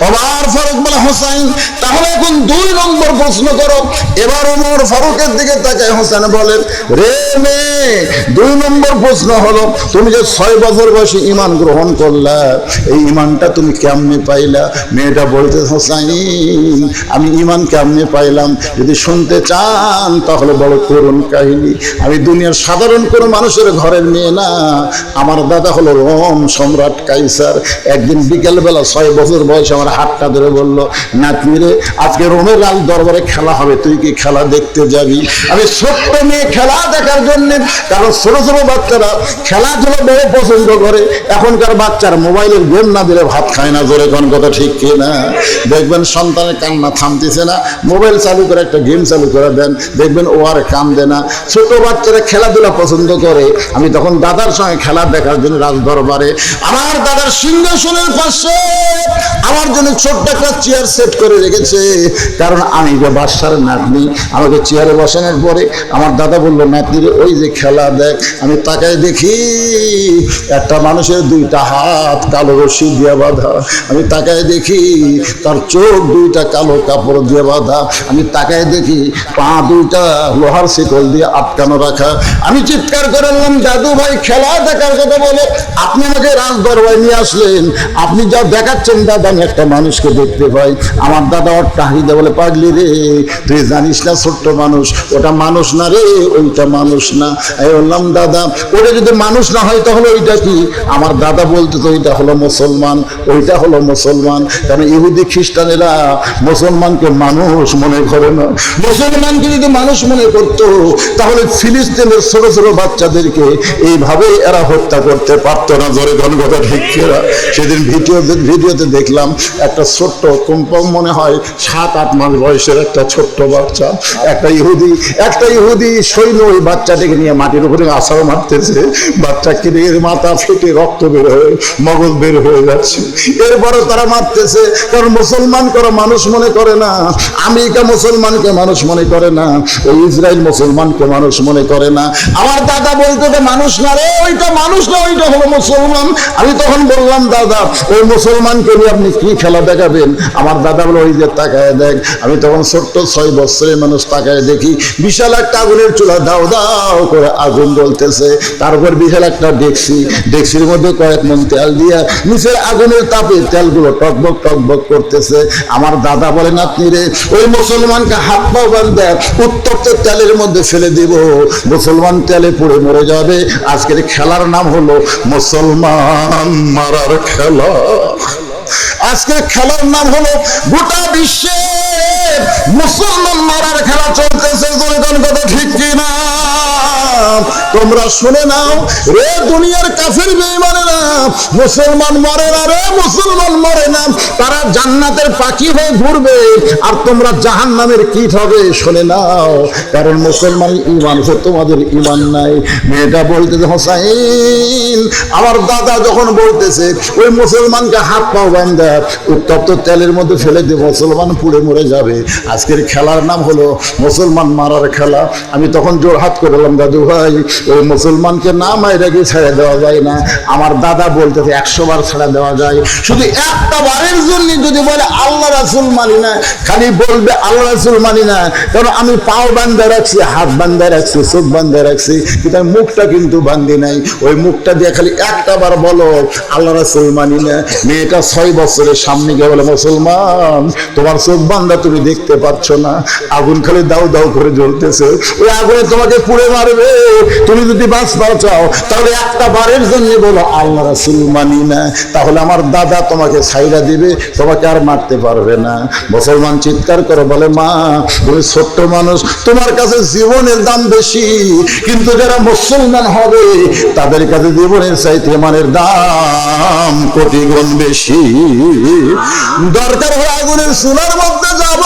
ওমর ফারুক বলে, হোসেন তাহলে এখন 2 নম্বর প্রশ্ন করো। এবার ওমর ফারুকের দিকে তাকায় হোসেন বলেন, রে মেয়ে, 2 নম্বর প্রশ্ন হলো, তুমি যে 6 বছর বয়সে ঈমান গ্রহণ করলা, এই ঈমানটা তুমি কেমনে পাইলা? মেয়েটা বলতে, হোসেন আমি ঈমান কেমনে পাইলাম যদি শুনতে চান তাহলে বড় করুণ কাহিনী। আমি দুনিয়ার সাধারণ কোনো মানুষের ঘরের মেয়ে না, আমার দাদা হলো রোম সম্রাট কাইসার। একদিন বিকেলবেলা 6 বছর বয়সে আমার হাতটা ধরে বলল, নাতনি রে, আজকে রোমের লাল দরবারে খেলা হবে, তুই কি খেলা দেখতে যাবি? আমি ছোট্ট মেয়ে খেলা দেখার জন্য, কারণ ছোট ছোট বাচ্চারা খেলাধুলো বড় পছন্দ করে। এখনকার বাচ্চার মোবাইলের গেম না দিলে ভাত খায় না, জোরে কোন কথা ঠিক কিনা? দেখবেন সন্তানের কান্না থামতেছে না, মোবাইল চালু করে একটা গেম চালু করে দেন, দেখবেন ও আর কান্দে না। ছোট বাচ্চারা খেলাধুলা পছন্দ করে। আমি তখন দাদার সঙ্গে খেলা দেখার জন্য রাজ দরবারে, আমার দাদার সিংহাসনের পাশে আমার জন্য ছোট্ট একটা চেয়ার সেট করে রেখেছে, কারণ আমি যে বাদশার নাতনি। আমাকে চেয়ারে বসানোর পরে আমার দাদা বললো, নাতনি রে, ওই যে খেলা দেখ। আমি তাকায় দেখি একটা মানুষের 2টা হাত কালো রশি দিয়ে বাঁধা। আমি তাকায় দেখি তার চোখ 2টা কালো কাপড় দিয়ে বাঁধা। আমি তাকায় দেখি পা 2টা লোহার শিকল দিয়ে আটকানো রাখা। আমি চিৎকার করে বললাম, দাদু ভাই খেলা দেখার কথা বলে আপনি আমাকে রাজ দরবারে নিয়ে আসলেন, আপনি যা দেখাচ্ছেন দাদা আমি একটা মানুষকে দেখতে পাই। আমার দাদা ওর টাহিদা বলে, পাগলি রে, তুই জানিস না ছোট্ট মানুষ, ওটা মানুষ না রে, ওইটা মানুষ না। আমি বললাম, দাদা ওটা যদি মানুষ না হয় তাহলে ওইটা কি? আমার দাদা বলতে তো ওইটা হলো মুসলমান, ওইটা হলো মুসলমান। কারণ ইহুদি খ্রিস্টানেরা মুসলমানকে মানুষ মনে করে না। মুসলমানকে যদি মানুষ মনে করতো তাহলে ফিলিস্তিনের ছোট ছোট বাচ্চাদেরকে এইভাবে এরা হত্যা করতে পারতো না, জোরে কোন কথা ঠিক কিনা? সেদিন ভিডিওতে দেখলাম একটা ছোট্ট কম্পম মনে হয় 7-8 মাস বয়সের একটা ছোট্ট বাচ্চা, একটা ইহুদি সৈন্য ওই বাচ্চাটাকে নিয়ে মাটির উপরে আছাড় মারতেছে। বাচ্চা কেটে মাথা ফেটে রক্ত বের হয়ে মগজ বের হয়ে যাচ্ছে। এরপরে তারা মারতেছে, কারণ মুসলমান করা মানুষ মনে করে না। আমেরিকা মুসলমানকে মানুষ মনে করে না, ওই ইসরায়েল মুসলমানকে মানুষ মনে করে না। আমার দাদা বলতে, ওটা মানুষ না রে, ওইটা মানুষ না, ওইটা হলো মুসলমান। আমি তখন বললাম, দাদা ওই মুসলমানকে নিয়ে আপনি কি খেলা দেখাবেন? আমার দাদা বলে, ওই যে তাকায় দেখ। আমি তখন ছোট্ট 6 বছরের মানুষ তাকায় দেখি বিশাল একটা আগুনের চুলা দাও দাও করে আগুন জ্বলতেছে, তারপর বিশাল একটা ডেকসির মধ্যে কয়েক মন তেল দিয়া নিচের আগুনের তাপে তেলগুলো টকবক টকবক করতেছে। আমার দাদা বলেন, আপনি রে, ওই মুসলমানকে হাত পাও বাঁধে উত্তপ্ত তেলের মধ্যে ফেলে দিব, মুসলমান তেলে পুড়ে মরে যাবে। আজকের খেলার নাম হলো মুসলমান মারার খেলা। আজকের খেলার নাম হলো গোটা বিশ্বে মুসলমান মারার খেলা চলতেছে, কথা ঠিক কিনা? তোমরা শুনে নাও রে, দুনিয়ার কাফের বেঈমানেরা, মুসলমান মরে না রে, মুসলমান মরে না। তারা জান্নাতের পাখি হয়ে ঘুরবে আর তোমরা জাহান্নামের কীট হবে। শুনে নাও, কারণ মুসলমান ঈমান হচ্ছে, তোমাদের ঈমান নাই। মেয়েটা বলতেছে, হোসাইন আমার দাদা যখন বলতেছে ওই মুসলমানকে হাত পাও বান্ধা উত্তপ্ত তেলের মধ্যে ফেলে দিয়ে মুসলমান পুড়ে মরে যাবে, আজকের খেলার নাম হলো মুসলমান মারার খেলা। আমি তখন জোর হাত করে বললাম, দাদু ভাই ওই মুসলমানকে না মাইরা গিয়ে ছেড়ে দেওয়া যায় না। আমার দাদা বলতেছে 100 বার ছেড়ে দেওয়া যায়, শুধু একটা বারের জন্য যদি বলে আল্লাহ রাসূল মানি না, খালি বলবে আল্লাহ রাসূল মানি না, কারণ আমি পাও বান্ধা রাখছি, হাত বান্ধা রাখছি, চোখ বান্ধা রাখছি, কিন্তু আমি মুখটা কিন্তু বান্ধি নাই। ওই মুখটা দিয়ে খালি একটা বার বলো আল্লাহ রাসূল মানি না। মেয়েটা 6 বছরের সামনে গিয়ে বলে, মুসলমান তোমার চোখ বান্ধা তুমি দেখতে পাচ্ছ না, আগুন খালি দাউ দাউ করে জ্বলতেছে, ওই আগুনে তোমাকে পুড়ে মারবে। তুমি যদি বাঁচতে চাও তাহলে একটা বারের জন্য বলো আল্লাহ রাসূল মানি না, তাহলে আমার দাদা তোমাকে ছাইরা দিবে, তোমাকে আর মারতে পারবে না। মুসলমান চিৎকার করে বলে, মা তুমি ছোট্ট মানুষ, তোমার কাছে জীবনের দাম বেশি, কিন্তু যারা মুসলমান হবে তাদের কাছে জীবনের চাইতে ইমানের দাম কোটি গুণ বেশি। দরকার হয় আগুনের চুলার মধ্যে যাব,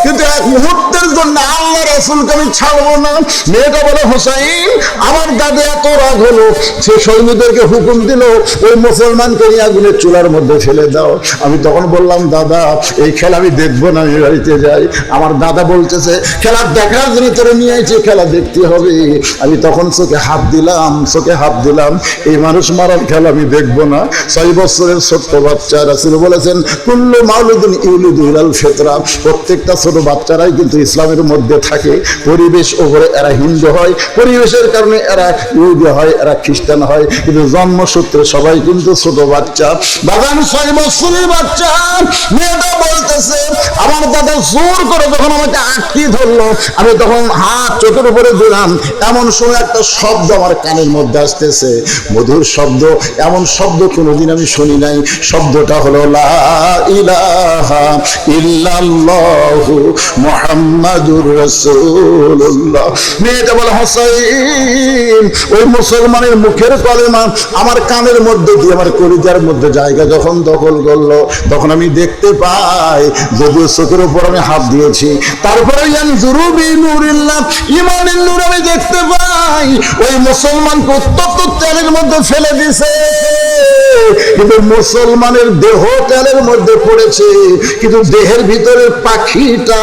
কিন্তু এক মুহূর্তের জন্য আল্লাহ রাসূলকে আমি ছাড়বো না। মেয়েটা বলে, হোসাইন আমার দাদা এত রাগ হলো, সে সৈন্যদেরকে হুকুম দিল ওই মুসলমানকে নিয়ে আগুনের চুলার মধ্যে ফেলে দাও। আমি তখন বললাম, দাদা এই খেলা আমি দেখবো না, আমি বাড়িতে যাই। আমার দাদা বলতেছে, খেলা দেখার জন্য তোরে নিয়ে আইছি, খেলা দেখতে হবে। আমি তখন চোখে হাত দিলাম, এই মানুষ মারার খেলা আমি দেখবো না। 6 বছরের ছোট্ট বাচ্চা, রাসূল বলেছেন কুল্লু মাউলুদিন ইউলিদু ইলাল ফিতরা, প্রত্যেকটা ছোট বাচ্চারাই কিন্তু ইসলামের মধ্যে থাকে। পরিবেশ ওপরে এরা হিন্দু হয়, পরিবেশের কারণে এরা ইহুদি হয়, এরা খ্রিস্টান হয়, কিন্তু জন্মসূত্রে সবাই কিন্তু ছোট বাচ্চা। বাগান 6 বছরের বাচ্চা, মেয়েটা বলতেছে আমার দাদা জোর করে যখন আমাকে আটকে ধরলো, আমি তখন হাত চোখের উপরে দিলাম। এমন সময় একটা শব্দ আমার কানের মধ্যে আসতেছে, মধুর শব্দ, এমন শব্দ কোনোদিন আমি শুনি নাই। শব্দটা হলো লা ইলাহা ইল্লাল্লাহু মুহাম্মাদুর রাসূলুল্লাহ। মেয়েটা বলে, হোসেন ওই মুসলমানের মুখের কলেমা আমার কানের মধ্যে দিয়ে আমার কলিজার মধ্যে জায়গা যখন দখল করলো, তখন আমি দেখতে পাই, যদিও চোখের উপর আমি হাত দিয়েছি, তারপরে ইমানের নূর আমি দেখতে পাই ওই মুসলমানকে উত্তপ্ত তেলের মধ্যে ফেলে দিছে, কিন্তু মুসলমানের দেহ তেলের মধ্যে পড়েছে, কিন্তু দেহের ভিতরে পাখিটা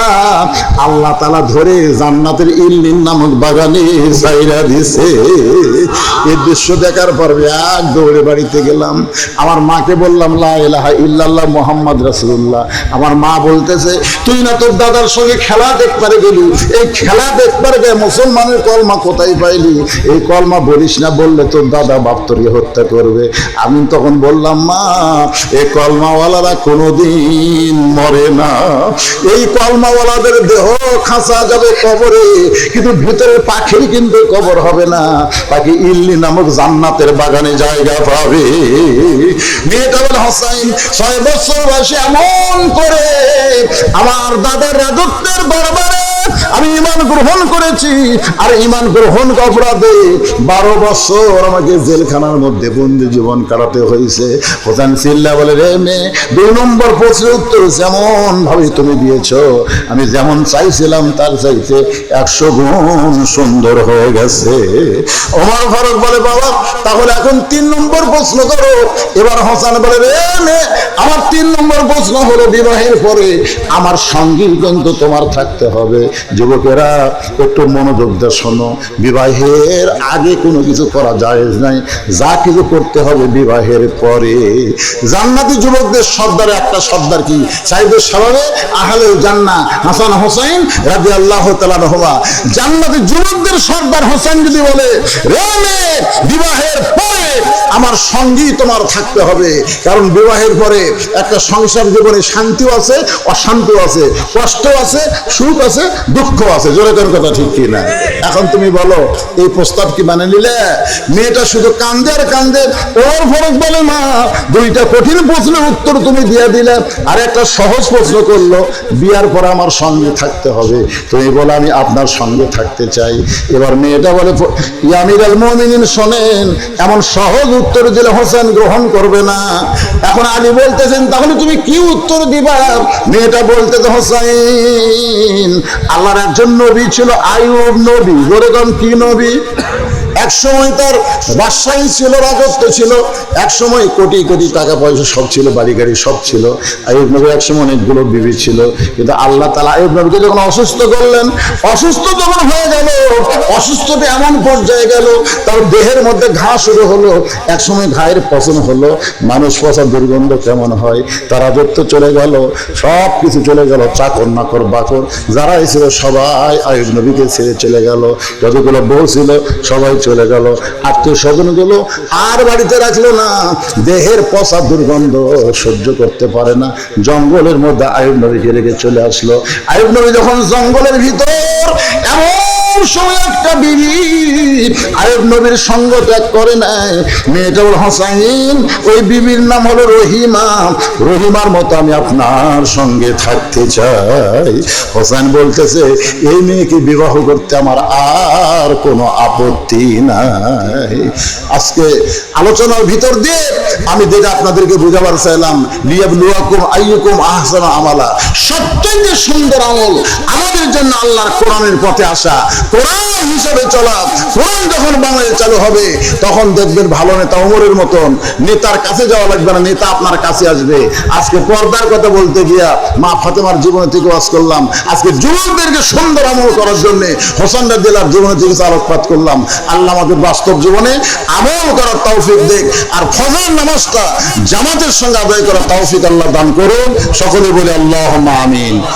আল্লাহ তাআলা ধরে জান্নাতের ইল্লিন নামক বাগানে ছাইরা দিছে। এই দৃশ্য দেখার পর এক দৌড়ে বাড়িতে গেলাম, আমার মাকে বললাম লা ইলাহা ইল্লাল্লাহ মুহাম্মদ রাসূলুল্লাহ। আমার মা বলতেছে, তুই না তোর দাদার সঙ্গে খেলা দেখতে গেলি, এই খেলা দেখতে গিয়ে মুসলমানের কলমা কোথায় পাইলি? এই কলমা বলিস না, বললে তোর দাদা বাপ তোকে হত্যা করবে। আমি তখন বললাম, মা এই কলমাওয়ালারা কোনোদিন মরে না, এই কলমাওয়ালাদের দেহ খাঁচা যাবে কবরে, কিন্তু ভিতরের পাখির কিন্তু কবর হবে না, পাখি ইল্লি নামক জান্নাতের বাগানে জায়গা পাবে। মেয়েটা বলে, হোসেন 6 বছর বয়সে এমন করে আমার দাদার রাজত্বের দরবারে আমি ঈমান গ্রহণ করেছি, আর ঈমান গ্রহণ অপরাধে 12 বছর আমাকে জেলখানার মধ্যে বন্দি জীবন কাটাতে হয়েছে। হোসেন চিল্লা বলে, রে মেয়ে, 2 নম্বর প্রশ্নের উত্তর যেমন ভাবে তুমি দিয়েছো, আমি যেমন চাইছিলাম তার চাইতে 100 গুণ সুন্দর হয়ে গেছে। ওমর ফারুক বলে, বাবা তাহলে এখন 3 নম্বর প্রশ্ন করো। এবার হোসেন বলে, রে মেয়ে, আমার 3 নম্বর প্রশ্ন হলো, বিবাহের পরে আমার সঙ্গী কিন্তু তোমার থাকতে হবে। যুবকেরা একটু মনোযোগ দিয়ে শোনো, বিবাহের আগে কোনো কিছু করা জায়েজ নাই, যা কিছু করতে হবে বিবাহের পরে। জান্নাতি যুবকদের সর্দারে একটা সর্দার কি সাইদের স্বভাবে আহলে জান্নাহ হাসান হোসেন রাদিয়াল্লাহু তাআলা আনহুমা, জান্নাতি যুবকদের সর্দার হোসেন যদি বলে, রে মেয়ে, বিবাহের পরে আমার সঙ্গী তোমার থাকতে হবে, কারণ বিবাহের পরে একটা সংসার জীবনে শান্তিও আছে, অশান্তিও আছে, কষ্ট আছে, সুখ আছে, দুঃখ আছে। জোরে করে কথা ঠিক কি না? এখন তুমি বলো, এই প্রস্তাব কি মানে নিলে? মেয়েটা শুধু কান্দে আর কান্দে। ওর ফরক বলে, মা 2টা কঠিন প্রশ্নের উত্তর তুমি দিয়ে দিলে, আর একটা সহজ প্রশ্ন করলো, বিয়ার পর আমার সঙ্গে থাকতে হবে। তুমি বলো, আমি আপনার সঙ্গে থাকতে চাই। এবার মেয়েটা বলে, ইয়া আমিরুল মুমিনিন শোনেন, এমন সহজ উত্তর দিলে হোসেন গ্রহণ করবে না। এখন আলী বলতেছেন, তাহলে তুমি কি উত্তর দিবা? মেয়েটা বলতেছে, হোসেন আল্লাহর একজন নবী ছিল, আইয়ুব নবী। যেরকম কি নবী? এক সময় তার বাদশাহী ছিল, রাজত্ব ছিল, এক সময় কোটি কোটি টাকা পয়সা সব ছিল, বাড়ি গাড়ি সব ছিল। আইয়ুব নবী এক সময় অনেকগুলো বিবি ছিল, কিন্তু আল্লাহ তাআলা আইয়ুব নবীকে যখন অসুস্থ করলেন, অসুস্থ যখন হয়ে গেল, অসুস্থতা এমন পর্যায়ে গেল, তার দেহের মধ্যে ঘা শুরু হলো। এক সময় ঘায়ের পচন হলো, মানুষ পচা দুর্গন্ধ কেমন হয়, তার রাজত্ব চলে গেল, সব কিছু চলে গেল, চাকর নাকর বাকর যারা ছিল সবাই আইয়ুব নবীকে ছেড়ে চলে গেল, যতগুলো বউ ছিল সবাই চলে গেল, আত্মীয় স্বজন গুলো আর বাড়িতে রাখলো না, দেহের পচা দুর্গন্ধ সহ্য করতে পারে না, জঙ্গলের মধ্যে আইয়ুব নবীকে রেখে চলে আসলো। আইয়ুব নবী যখন জঙ্গলের ভিতর, এমন সময় একটা বিবি আইয়ুব নবীর সঙ্গ ত্যাগ করে নাই। মেয়েটা হল হোসেন, ওই বিবির নাম হলো রহিমা। রহিমার মতো আমি আপনার সঙ্গে থাকতে চাই। হোসেন বলতেছে, এই মেয়েকে বিবাহ করতে আমার আর কোনো আপত্তি নাই। আজকে আলোচনার ভিতর দিয়ে আমি যেটা আপনাদেরকে বুঝাবার চাইলাম, লিয়াবলুয়াকুম আইয়ুকুম আহসানু আমালা, সবচেয়ে সুন্দর আমল আমাদের জন্য আল্লাহর কোরআনের পথে আসা, কোরআন হিসেবে চলা। কোরআন যখন বাংলাদেশ চালু হবে, তখন দেখবেন ভালো নেতা ওমরের মতন নেতার কাছে যাওয়া লাগবে না, নেতা আপনার কাছে আসবে। আজকে পর্দার কথা বলতে গিয়া মা ফাতেমার জীবনে থেকে ওয়াজ করলাম, আজকে যুবকদেরকে সুন্দর আমল করার জন্য হোসেন রাদিয়াল্লাহু জীবনে থেকে আলোকপাত করলাম। আল্লাহ আমাদের বাস্তব জীবনে আমল করার তৌফিক দেখ, আর ফজর নামাজটা জামাতের সঙ্গে আদায় করার তৌফিক আল্লাহ দান করুন। সকলে বলে আল্লাহুম্মা আমিন।